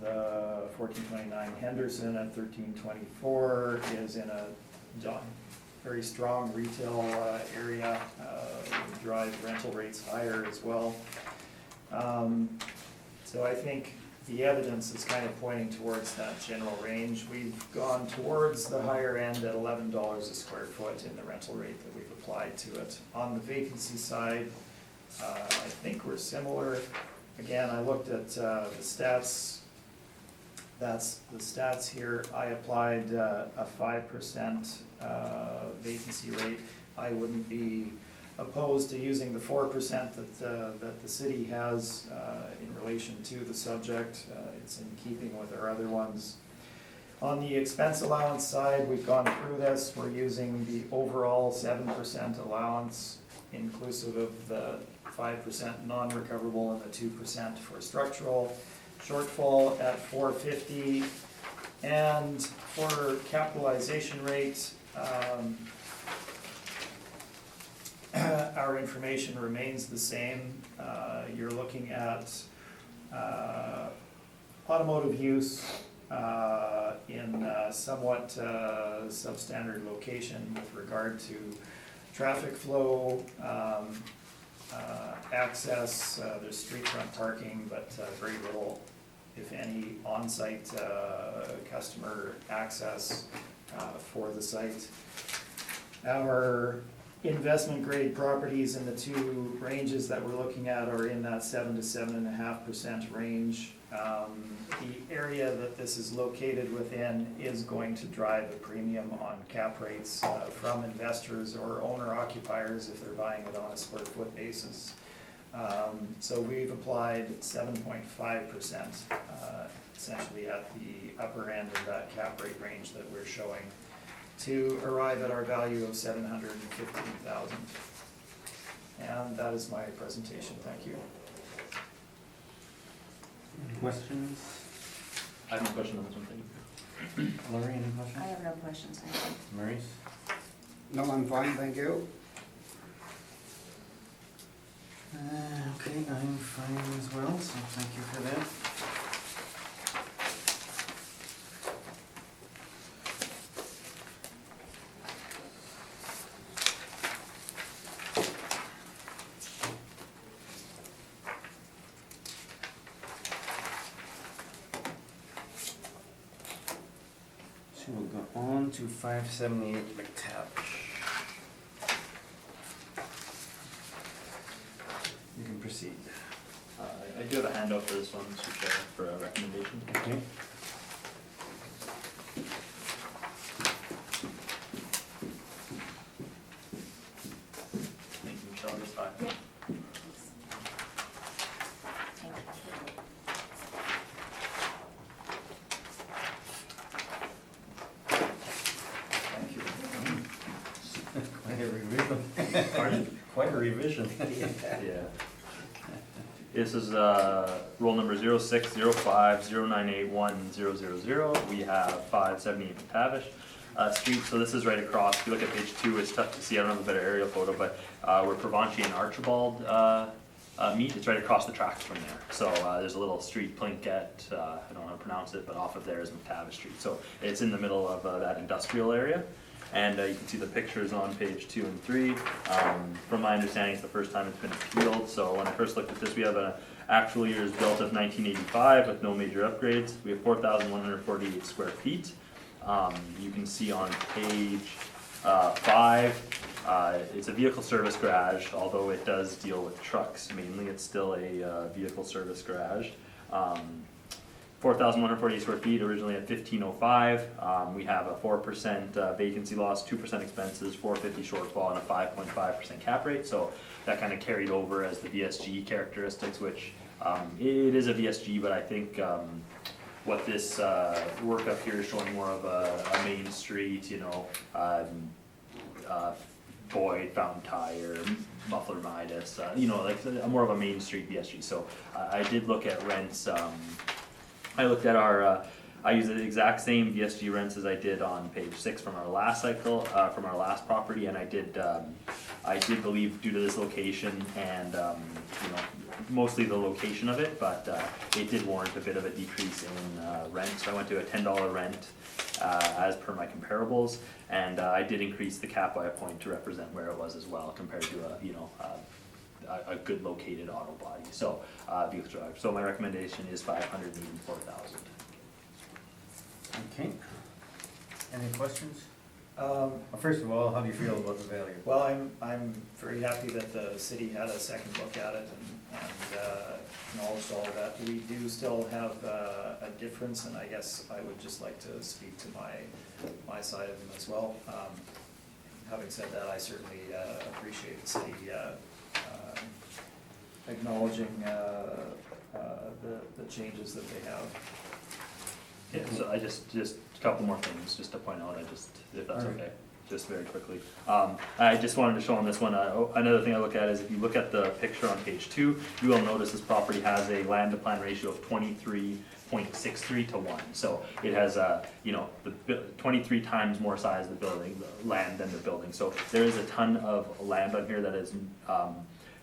The 1429 Henderson at $13.24 is in a very strong retail area, would drive rental rates higher as well. So I think the evidence is kind of pointing towards that general range. We've gone towards the higher end at $11 a square foot in the rental rate that we've applied to it. On the vacancy side, I think we're similar. Again, I looked at the stats. That's the stats here. I applied a 5% vacancy rate. I wouldn't be opposed to using the 4% that the city has in relation to the subject. It's in keeping with our other ones. On the expense allowance side, we've gone through this. We're using the overall 7% allowance, inclusive of the 5% non-recoverable and the 2% for structural. Shortfall at $450, and for capitalization rate, our information remains the same. You're looking at automotive use in somewhat substandard location with regard to traffic flow, access. There's street front parking, but very little, if any, on-site customer access for the site. Our investment grade properties in the 2 ranges that we're looking at are in that 7 to 7.5% range. The area that this is located within is going to drive a premium on cap rates from investors or owner occupiers if they're buying it on a square foot basis. So we've applied 7.5%, essentially at the upper end of that cap rate range that we're showing, to arrive at our value of $715,000. And that is my presentation. Thank you. Questions? I have no question on this one, thank you. Lori, any I questions? have no questions, thank you. Maurice? No, I'm fine, thank you. Okay, I'm fine as well, so thank you for that. So we'll go on to 578 McTavish. proceed. I do have a handout for this one, Mr. Chair, for a recommendation. Okay. Thank you, Michelle, this time. Yeah. Thank you. Thank you. Quite a revision. Pardon? Quite a revision. Yeah. This is roll number 0605098100. We have 578 McTavish Street. So this is right across. If you look at page 2, it's tough to see. I don't have a better aerial photo, but where Provenci and Archibald meet, it's right across the tracks from there. So there's a little street, Plinkett, I don't know how to pronounce it, but off of there is McTavish Street. So it's in the middle of that industrial area. And you can see the pictures on page 2 and 3. From my understanding, it's the first time it's been appealed. So when I first looked at this, we have an actual years built of 1985 with no major upgrades. We have 4,148 square feet. You can see on page 5, it's a vehicle service garage, although it does deal with trucks mainly. It's still a vehicle service garage. 4,148 square feet, originally at 1,505. We have a 4% vacancy loss, 2% expenses, 450 shortfall, and a 5.5% cap rate. So that kind of carried over as the VSG characteristics, which it is a VSG, but I think what this work up here is showing more of a main street, you know, Boyd, Fountain Tire, Muffler Midas, you know, like more of a main street VSG. So I did look at rents. I looked at our, I used the exact same VSG rents as I did on page 6 from our last cycle, from our last property, and I did believe due to this location and, you know, mostly the location of it, but it did warrant a bit of a decrease in rent. So I went to a $10 rent as per my comparables, and I did increase the cap by a point to represent where it was as well compared to a, you know, a good located auto body. So, vehicle drive. So my recommendation is 584,000. Okay. Any questions? Well, first of all, how do you feel about the value? Well, I'm very happy that the city had a second look at it and acknowledged all of that. We do still have a difference, and I guess I would just like to speak to my side of them as well. Having said that, I certainly appreciate the city acknowledging the changes that they have. Yeah, so I just a couple more things just to point out, if that's Alright. okay, just very quickly. I just wanted to show on this one, another thing I look at is if you look at the picture on page 2, you will notice this property has a land to plan ratio of 23.63 to 1. So it has, you know, 23 times more size of the building, the land than the building. So there is a ton of land on here that is,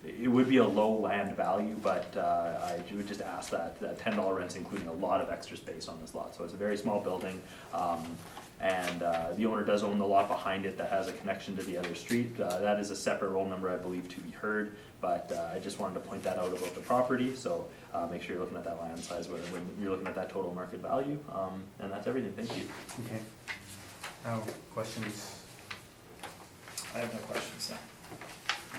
it would be a low land value, but I would just ask that $10 rent's including a lot of extra space on this lot. So it's a very small building, and the owner does own the lot behind it that has a connection to the other street. That is a separate roll number, I believe, to be heard, but I just wanted to point that out about the property. So make sure you're looking at that land size when you're looking at that total market value, and that's everything. Thank you. Okay. Now, questions? I have no questions now.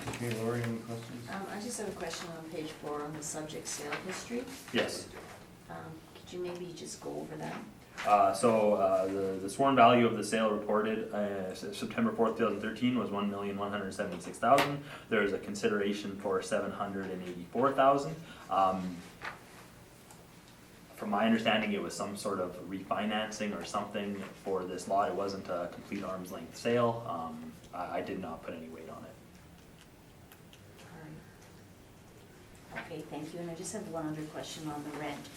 Okay, Lori, any questions? I just have a question on page 4 on the subject sale history. Yes. Could you maybe just go over that? The sworn value of the sale reported September 4th, 2013 was $1,176,000. There is a consideration for $784,000. From my understanding, it was some sort of refinancing or something for this lot. It wasn't a complete arm's length sale. I did not put any weight on it. Okay, thank you, and I just have one other question on the rent.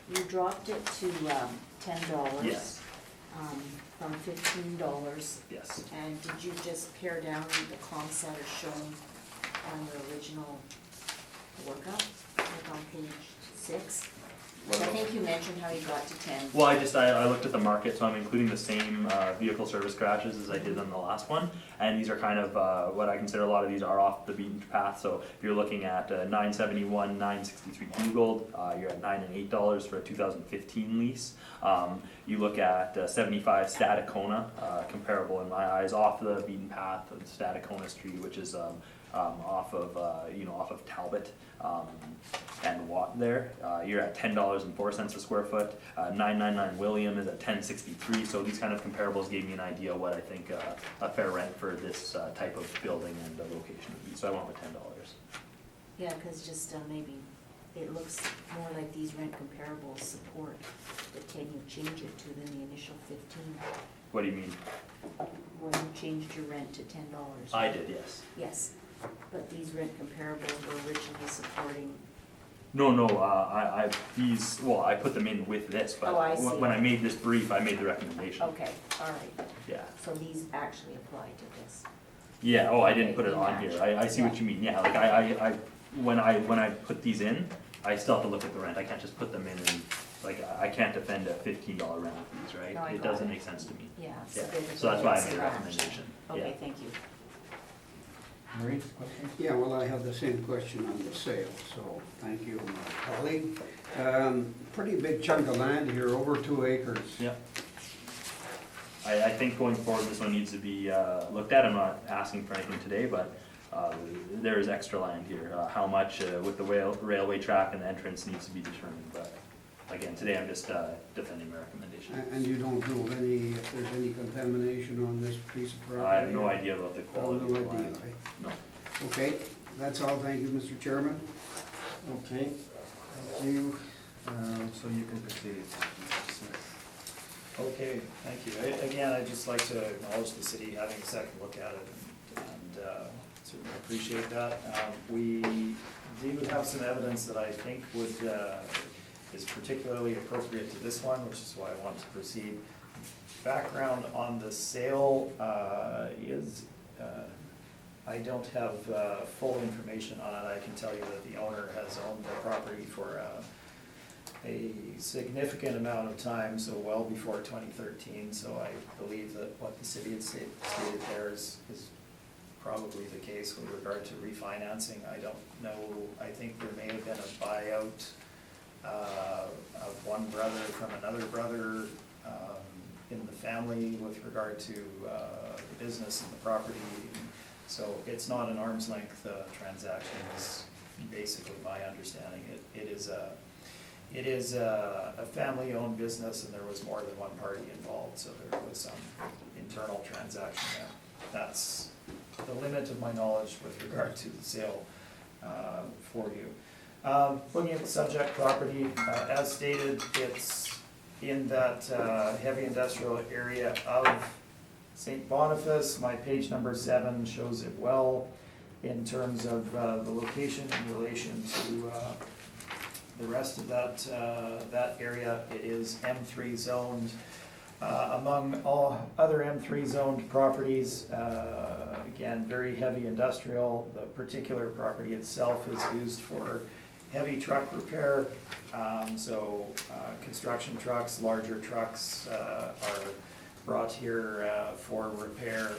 You dropped it to $10. Yes. From $15. Yes. And did you just pare down the comps that are shown on your original workup, like on page 6? I think you mentioned how you got to 10. Well, I looked at the market, so I'm including the same vehicle service garages as I did on the last one, and these are kind of what I consider a lot of these are off the beaten path. So if you're looking at 971, 963 Googled, you're at $9 and $8 for a 2015 lease. You look at 75 Staticona, comparable in my eyes, off the beaten path of Staticona Street, which is off of, off of Talbot, and Watt there. You're at $10.04 a square foot. 999 William is at $10.63, so these kind of comparables gave me an idea what I think a fair rent for this type of building and location would be, so I went with $10. Yeah, because just maybe it looks more like these rent comparables support the 10 you change it to than the initial 15. What do you mean? When you changed your rent to $10. I did, yes. Yes, but these rent comparables were originally supporting. No, I put them in with this, but Oh, I see. when I made this brief, I made the recommendation. Okay, all right. Yeah. So these actually apply to this. Yeah, I didn't Okay, put it on you here. match. I see what Yeah. you mean. Yeah, like when I put these in, I still have to look at the rent. I can't just put them in and, like, I can't defend a $15 rent with these, right? No, I It got doesn't it. make sense to me. Yeah. Yeah, they're the so that's why I bullets made a are matched. recommendation. Okay, Yeah. thank you. Marie, question? Yeah, well, I have the same question on the sale, so thank you, my colleague. Pretty big chunk of land here, over 2 acres. Yeah. I think going forward, this one needs to be looked at. I'm not asking for anything today, but there is extra land here. How much with the railway track and the entrance needs to be determined, but again, today I'm just defending my recommendation. And you don't know if there's any contamination on this piece of property? I have no idea about the Oh, quality of no the idea, land. eh? No. Okay, that's all, thank you, Mr. Chairman. Okay, thank you. So you can proceed. Okay, thank you. Again, I'd just like to acknowledge the city having a second look at it, and certainly appreciate that. We do have some evidence that I think is particularly appropriate to this one, which is why I want to proceed. Background on the sale is, I don't have full information on it. I can tell you that the owner has owned the property for a significant amount of time, so well before 2013, so I believe that what the city had stated there is probably the case with regard to refinancing. I don't know, I think there may have been a buyout of one brother from another brother in the family with regard to the business and the property. So it's not an arm's length transaction, is basically my understanding. It is a family-owned business, and there was more than one party involved, so there was some internal transaction there. That's the limit of my knowledge with regard to the sale for you. Looking at the subject property, as stated, it's in that heavy industrial area of St. Boniface. My page number 7 shows it well in terms of the location in relation to the rest of that area. It is M3 zoned. Among all other M3 zoned properties, again, very heavy industrial. The particular property itself is used for heavy truck repair. Construction trucks, larger trucks are brought here for repair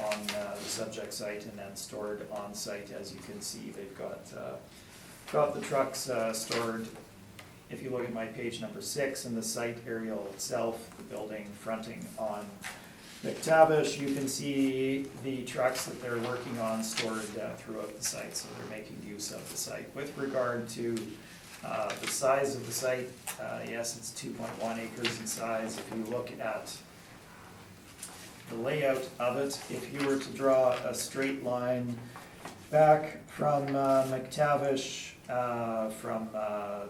on the subject site and then stored on site. As you can see, they've got the trucks stored. If you look at my page number 6 in the site aerial itself, the building fronting on McTavish, you can see the trucks that they're working on stored throughout the site, so they're making use of the site. With regard to the size of the site, yes, it's 2.1 acres in size. If you look at the layout of it, if you were to draw a straight line back from McTavish, from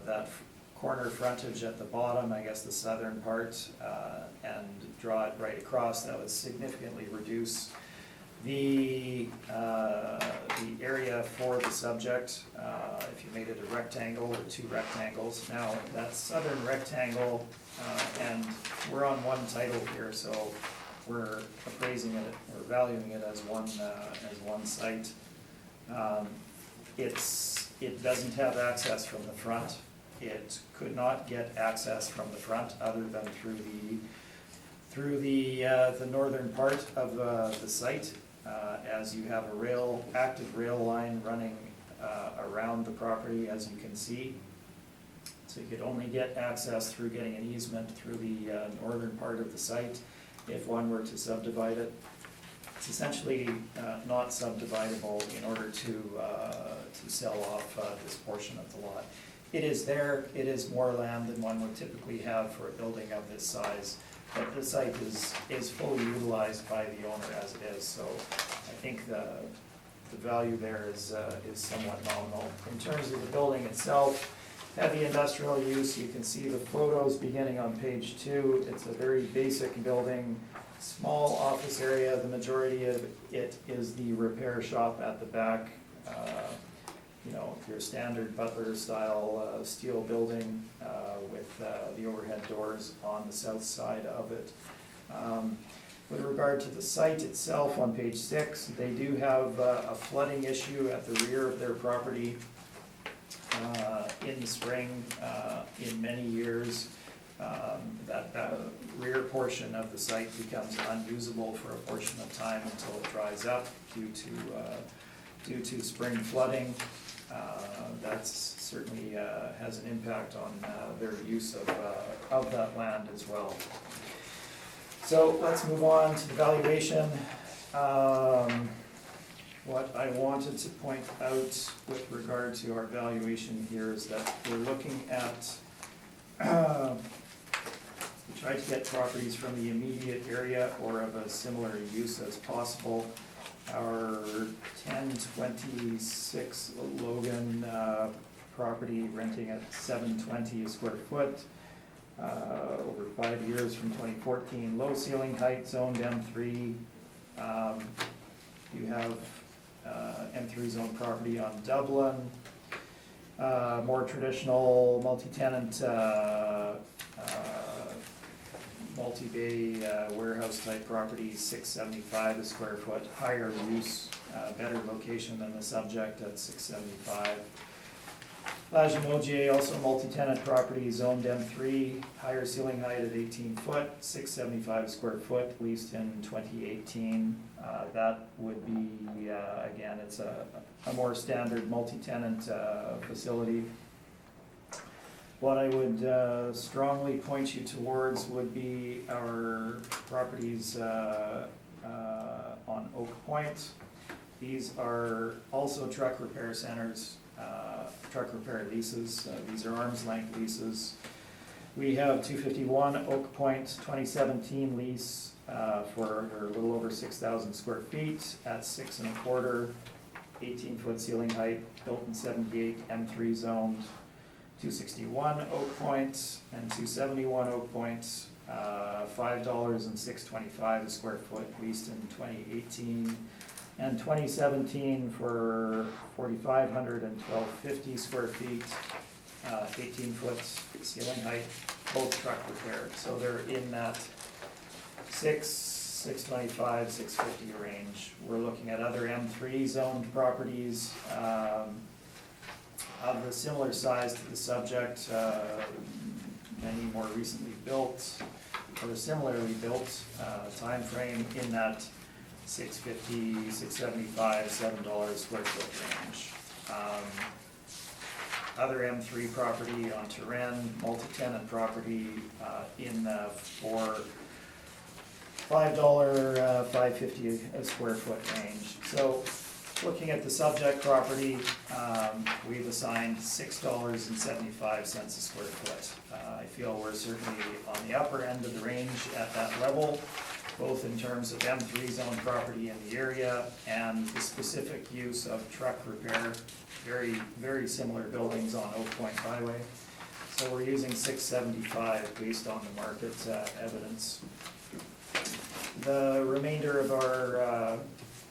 that corner frontage at the bottom, I guess the southern part, and draw it right across, that would significantly reduce the area for the subject if you made it a rectangle or 2 rectangles. Now, that southern rectangle, and we're on one title here, so we're appraising it, or valuing it as one site. It doesn't have access from the front. It could not get access from the front other than through the northern part of the site, as you have a active rail line running around the property, as you can see. So you could only get access through getting an easement through the northern part of the site if one were to subdivide it. It's essentially not subdividable in order to sell off this portion of the lot. It is there, it is more land than one would typically have for a building of this size, but the site is fully utilized by the owner as it is, so I think the value there is somewhat nominal. In terms of the building itself, heavy industrial use, you can see the photos beginning on page 2. It's a very basic building, small office area. The majority of it is the repair shop at the back. You know, your standard Butler style steel building with the overhead doors on the south side of it. With regard to the site itself, on page 6, they do have a flooding issue at the rear of their property in the spring. In many years, that rear portion of the site becomes unusable for a portion of time until it dries up due to spring flooding. That's certainly has an impact on their use of that land as well. So let's move on to the valuation. What I wanted to point out with regard to our valuation here is that we're looking at, we try to get properties from the immediate area or of a similar use as possible. Our 1026 Logan property renting at $720 a square foot, over 5 years from 2014. Low ceiling height, zoned M3. You have M3 zone property on Dublin. More traditional multi-tenant, multi-bay warehouse type property, $675 a square foot, higher use, better location than the subject at $675. Lagimoje, also multi-tenant property, zoned M3, higher ceiling height at 18 foot, $675 a square foot, leased in 2018. That would be, again, it's a more standard multi-tenant facility. What I would strongly point you towards would be our properties on Oak Point. These are also truck repair centers, truck repair leases. These are arm's length leases. We have 251 Oak Point 2017 lease for a little over 6,000 square feet at 6 1/4, 18-foot ceiling height, built in 78, M3 zoned. 261 Oak Point and 271 Oak Point, $5 and $6.25 a square foot, leased in 2018. And 2017 for 4,500 and 1,250 square feet, 18-foot ceiling height, both truck repaired. So they're in that $625, $650 range. We're looking at other M3 zoned properties of a similar size to the subject, many more recently built or similarly built, time frame in that $650, $675, $7 square foot range. Other M3 property on Turin, multi-tenant property in the $5, $5.50 a square foot range. So looking at the subject property, we've assigned $6.75 a square foot. I feel we're certainly on the upper end of the range at that level, both in terms of M3 zone property in the area and the specific use of truck repair, very, very similar buildings on Oak Point Highway. So we're using $6.75 based on the market evidence. The remainder of our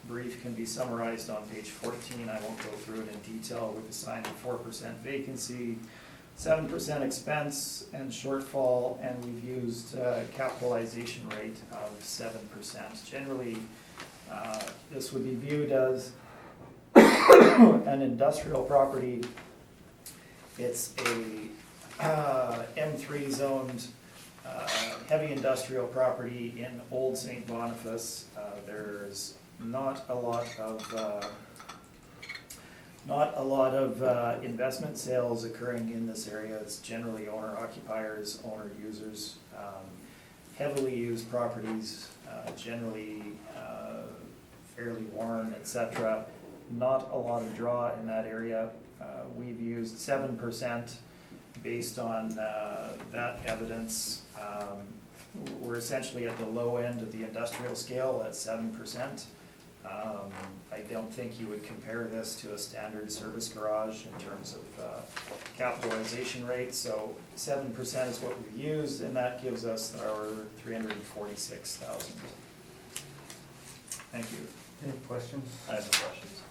brief can be summarized on page 14. I won't go through it in detail. We've assigned a 4% vacancy, 7% expense and shortfall, and we've used a capitalization rate of 7%. Generally, this would be viewed as an industrial property. It's a M3 zoned heavy industrial property in Old St. Boniface. There's not a lot of investment sales occurring in this area. It's generally owner occupiers, owner users, heavily used properties, generally fairly worn, etc. Not a lot of draw in that area. We've used 7% based on that evidence. We're essentially at the low end of the industrial scale at 7%. I don't think you would compare this to a standard service garage in terms of capitalization rate, so 7% is what we used, and that gives us our 346,000. Thank you. Any questions? I have no questions.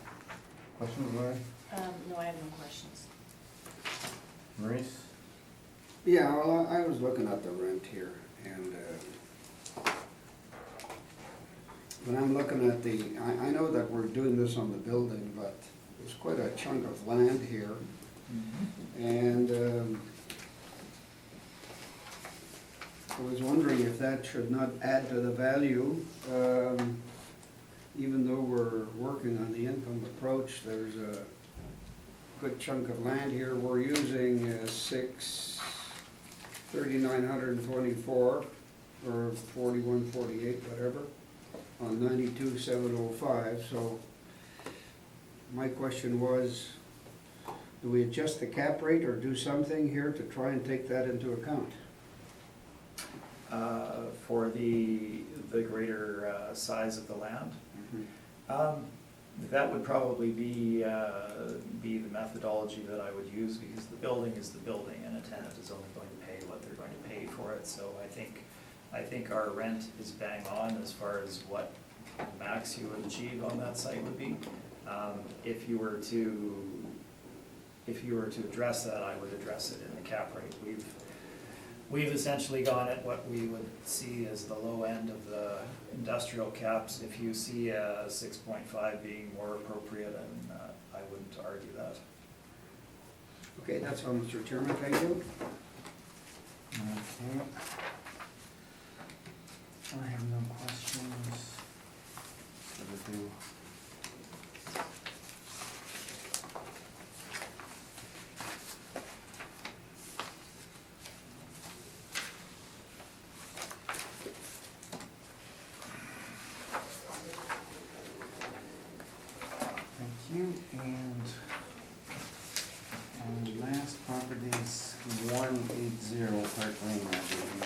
Questions, Lauren? No, I have no questions. Maurice? Yeah, well, I was looking at the rent here, and when I'm looking at the, I know that we're doing this on the building, but there's quite a chunk of land here, and I was wondering if that should not add to the value, even though we're working on the income approach. There's a good chunk of land here. We're using 3,924 or 4148, whatever, on 92,705. So my question was, do we adjust the cap rate or do something here to try and take that into account? For the greater size of the land. That would probably be the methodology that I would use, because the building is the building and a tenant is only going to pay what they're going to pay for it. So I think our rent is bang on as far as what max you would achieve on that site would be. If you were to address that, I would address it in the cap rate. We've essentially gone at what we would see as the low end of the industrial caps. If you see a 6.5 being more appropriate, and I wouldn't argue that. Okay, that's all, Mr. Chairman, thank you. Okay. I have no questions. What to do? Thank you, and last property is 180 Park Lane, I believe.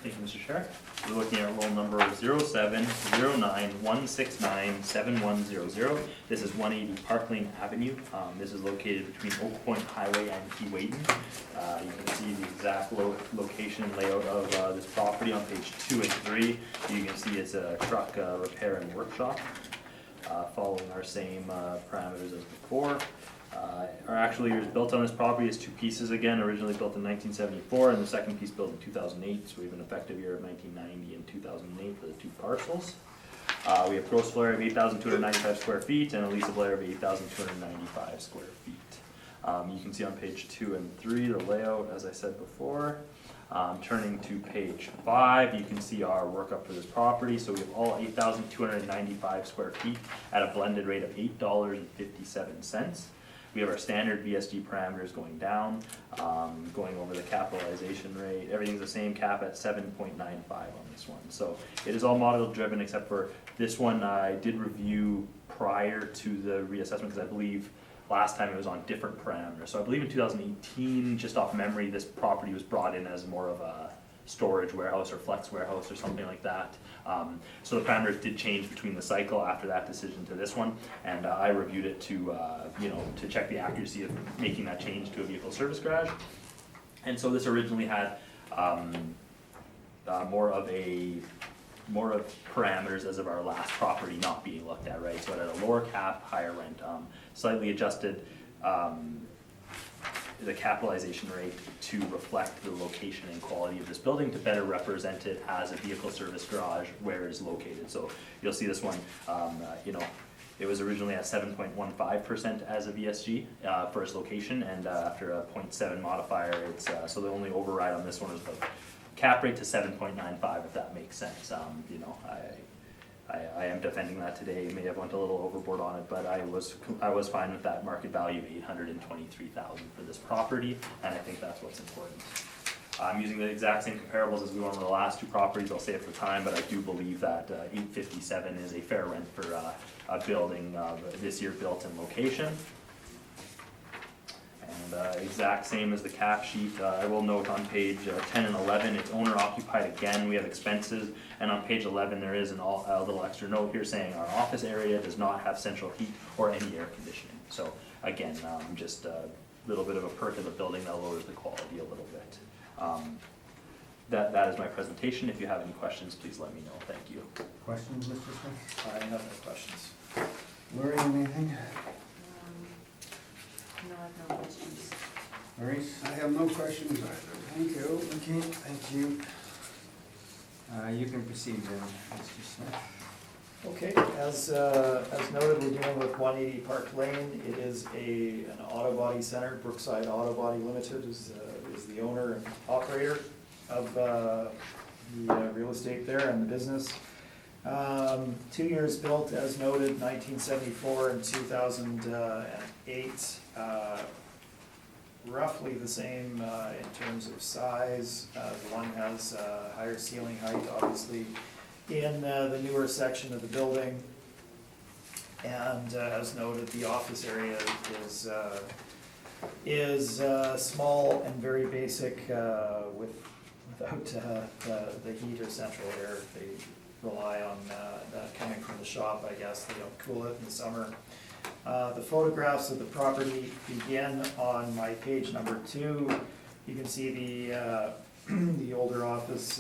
Thank you, Mr. Chair. We're looking at roll number 070916971100. This is 180 Park Lane Avenue. This is located between Oak Point Highway and Keewaydon. You can see the exact location and layout of this property on page 2 and 3. You can see it's a truck repair and workshop, following our same parameters as before. Our actual years built on this property is 2 pieces again, originally built in 1974, and the second piece built in 2008, so we have an effective year of 1990 and 2008 for the 2 parcels. We have gross floor area of 8,295 square feet and a leasable area of 8,295 square feet. You can see on page 2 and 3 the layout, as I said before. Turning to page 5, you can see our workup for this property. So we have all 8,295 square feet at a blended rate of $8.57. We have our standard VSG parameters going down, going over the capitalization rate. Everything's the same, cap at 7.95 on this one. So it is all model driven, except for this one I did review prior to the reassessment, because I believe last time it was on different parameters. So I believe in 2018, just off memory, this property was brought in as more of a storage warehouse or flex warehouse or something like that. So the parameters did change between the cycle after that decision to this one, and I reviewed it to to check the accuracy of making that change to a vehicle service garage. And so this originally had more of parameters as of our last property not being looked at, right? So it had a lower cap, higher rent, slightly adjusted the capitalization rate to reflect the location and quality of this building to better represent it as a vehicle service garage where it is located. So you'll see this one, it was originally at 7.15% as a VSG for its location, and after a 0.7 modifier, it's so the only override on this one is the cap rate to 7.95, if that makes sense. I am defending that today. May have went a little overboard on it, but I was fine with that market value of $823,000 for this property, and I think that's what's important. I'm using the exact same comparables as we went on the last two properties, I'll say it for time, but I do believe that 857 is a fair rent for a building this year built in location. And exact same as the cap sheet, I will note on page 10 and 11, it's owner occupied again, we have expenses, and on page 11, there is a little extra note here saying our office area does not have central heat or any air conditioning. So again, just a little bit of a perk of the building that lowers the quality a little bit. That is my presentation. If you have any questions, please let me know. Thank you. Questions, Mr. Smith? I have no questions. Lori, anything? No, I have no questions. Maurice? I have no questions either, thank you. Okay, thank you. You can proceed then, Mr. Smith. Okay, as noted, we're dealing with 180 Park Lane. It is an auto body center. Brookside Auto Body Limited is the owner and operator of the real estate there and the business. 2 years built, as noted, 1974 and 2008. Roughly the same in terms of size. The one has higher ceiling height, obviously, in the newer section of the building. And as noted, the office area is small and very basic without the heat or central air. They rely on that coming from the shop, I guess. They don't cool it in the summer. The photographs of the property begin on my page number 2. You can see the older office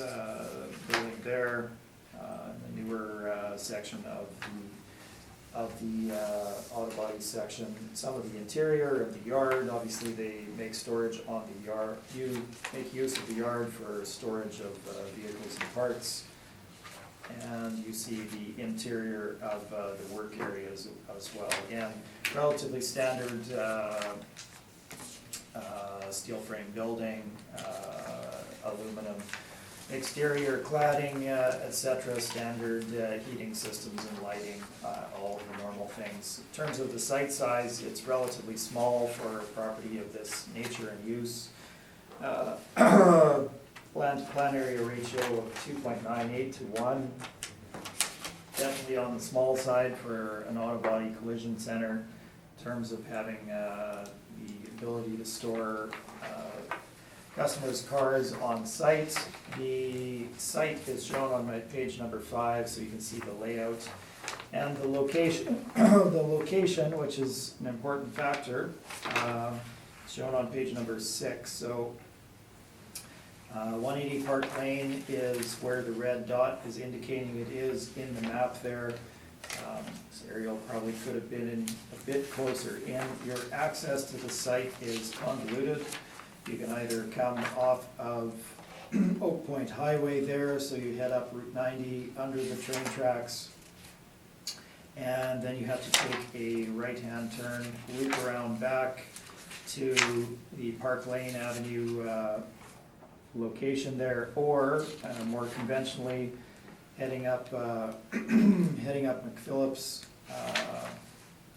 building there, the newer section of the auto body section. Some of the interior of the yard, obviously they make storage on the yard. You make use of the yard for storage of vehicles and parts. And you see the interior of the work areas as well. Again, relatively standard steel frame building, aluminum exterior cladding, etc. Standard heating systems and lighting, all of the normal things. In terms of the site size, it's relatively small for a property of this nature and use. Land to plan area ratio of 2.98 to 1. Definitely on the small side for an auto body collision center in terms of having the ability to store customers' cars on site. The site is shown on my page number 5, so you can see the layout and the location. The location, which is an important factor, shown on page number 6. So 180 Park Lane is where the red dot is indicating it is in the map there. This aerial probably could have been in a bit closer in. Your access to the site is convoluted. You can either come off of Oak Point Highway there, so you head up Route 90 under the train tracks, and then you have to take a right-hand turn, loop around back to the Park Lane Avenue location there, or more conventionally, heading up McPhillips,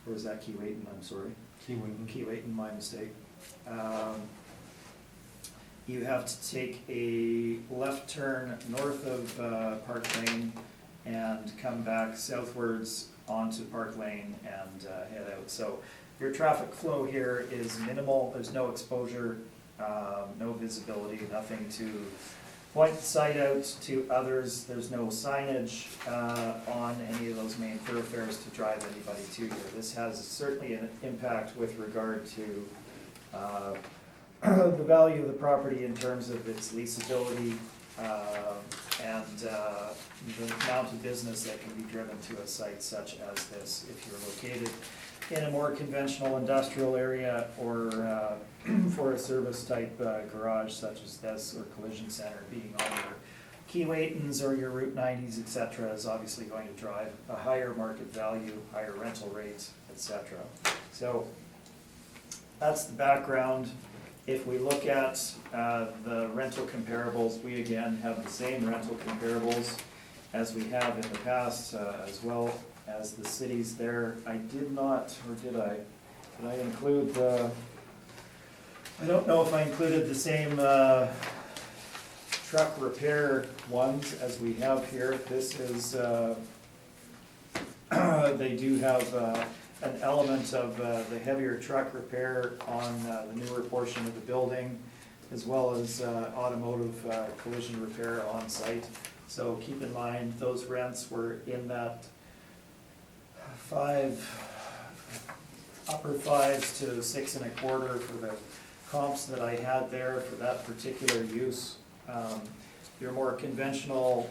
or is that Keewatin? I'm sorry. Keewatin, my mistake. You have to take a left turn north of Park Lane and come back southwards onto Park Lane and head out. So your traffic flow here is minimal. There's no exposure, no visibility, nothing to point the site out to others. There's no signage on any of those main thoroughfares to drive anybody to here. This has certainly an impact with regard to the value of the property in terms of its leasability and the amount of business that can be driven to a site such as this. If you're located in a more conventional industrial area or for a service type garage such as this, or collision center, being on your Keewatins or your Route 90s, etc., is obviously going to drive a higher market value, higher rental rates, etc. So that's the background. If we look at the rental comparables, we again have the same rental comparables as we have in the past, as well as the cities there. I did not, or did I? Did I include the, I don't know if I included the same truck repair ones, as we have here. This is, they do have an element of the heavier truck repair on the newer portion of the building, as well as automotive collision repair on site. So keep in mind, those rents were in that upper fives to 6.25 for the comps that I had there for that particular use. Your more conventional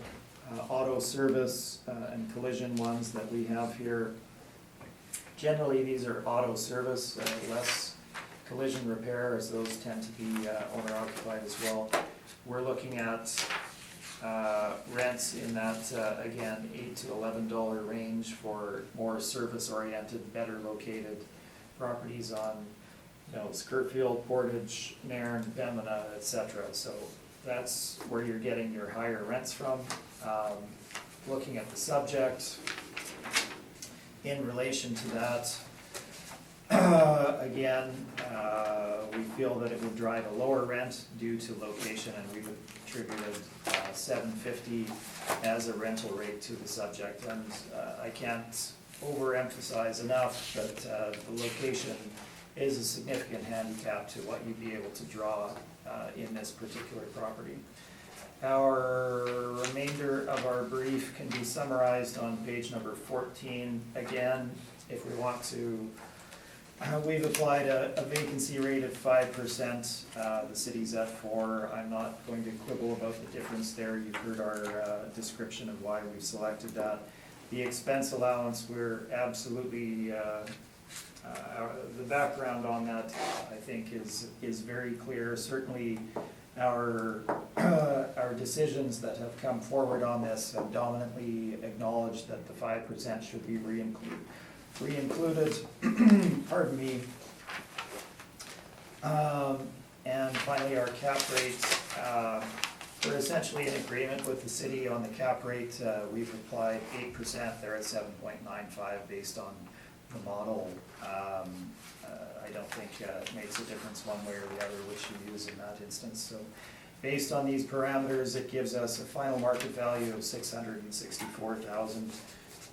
auto service and collision ones that we have here, generally these are auto service, less collision repair, as those tend to be owner occupied as well. We're looking at rents in that, again, $8 to $11 range for more service-oriented, better located properties on, Skirtfield, Portage, Nairn, Pembina, etc. So that's where you're getting your higher rents from. Looking at the subject, in relation to that, again, we feel that it would drive a lower rent due to location, and we've attributed $7.50 as a rental rate to the subject. And I can't overemphasize enough that the location is a significant handicap to what you'd be able to draw in this particular property. Our remainder of our brief can be summarized on page number 14. Again, if we want to, we've applied a vacancy rate of 5%. The city's at 4%. I'm not going to quibble about the difference there. You've heard our description of why we've selected that. The expense allowance, we're absolutely, the background on that, I think, is very clear. Certainly, our decisions that have come forward on this have dominantly acknowledged that the 5% should be re-included. Pardon me. And finally, our cap rates. We're essentially in agreement with the city on the cap rate. We've applied 8%. They're at 7.95 based on the model. I don't think it makes a difference one way or the other which you use in that instance. So based on these parameters, it gives us a final market value of $664,000.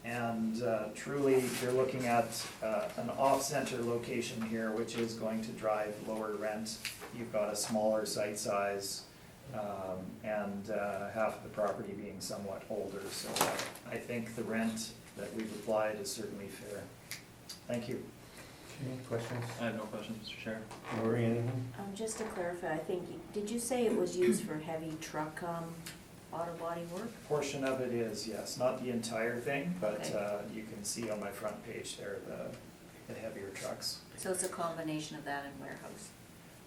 And truly, you're looking at an off-center location here, which is going to drive lower rent. You've got a smaller site size, and half of the property being somewhat older. So I think the rent that we've applied is certainly fair. Thank you. Any questions? I have no questions, Mr. Chair. Lori, anything? Just to clarify, I think, did you say it was used for heavy truck, auto body work? Portion of it is, yes, not the entire thing, but Okay. you can see on my front page there the heavier trucks. So it's a combination of that and warehouse?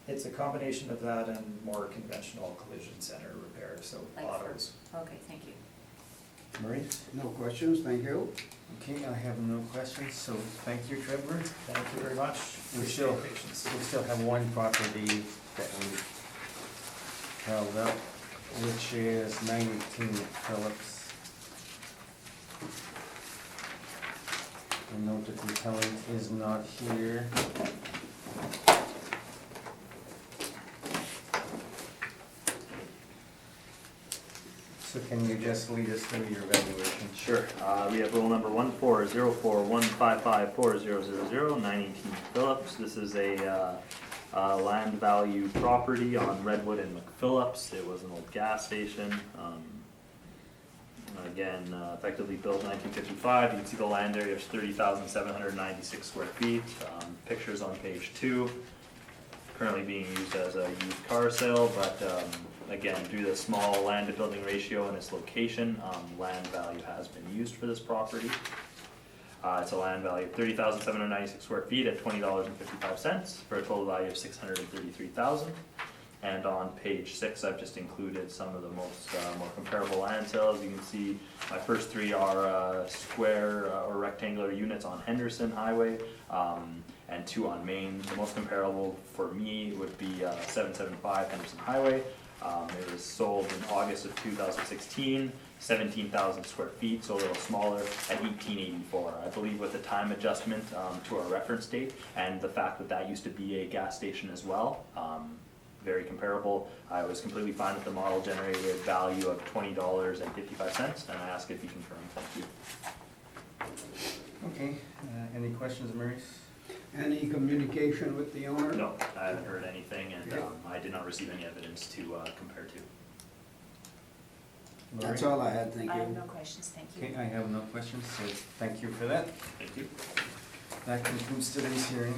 It's a combination of that and more conventional collision center repair, so Like autos. Okay, thank you. Maurice? No questions, thank you. Okay, I have no questions, so thank you, Trevor. Thank you very much. We Appreciate still- your patience. We still have one property that we held up, which is 19 Phillips. I note that the appellant is not here. So can you just lead us through your evaluation? Sure. We have rule number 14041554000, 918 Phillips. This is a land value property on Redwood and McPhillips. It was an old gas station. Again, effectively built 1955. You can see the land area is 30,796 square feet. Pictures on page 2. Currently being used as a used car sale, but again, due to the small land to building ratio and its location, land value has been used for this property. It's a land value of 30,796 square feet at $20.55 for a total value of $633,000. And on page 6, I've just included some of the most more comparable land sales. You can see my first 3 are square or rectangular units on Henderson Highway, and 2 on Main. The most comparable for me would be 775 Henderson Highway. It was sold in August of 2016, 17,000 square feet, so a little smaller, at $18.84. I believe with the time adjustment to our reference date and the fact that that used to be a gas station as well, very comparable. I was completely fine with the model generated value of $20.55, and I ask if you confirm. Thank you. Okay, any questions, Maurice? Any communication with the owner? No, I haven't heard anything, and Okay. I did not receive any evidence to compare to. That's Lori? all I had, thank I have you. no questions, thank you. Okay, I have no questions, so thank you for that. Thank you. That concludes today's hearing.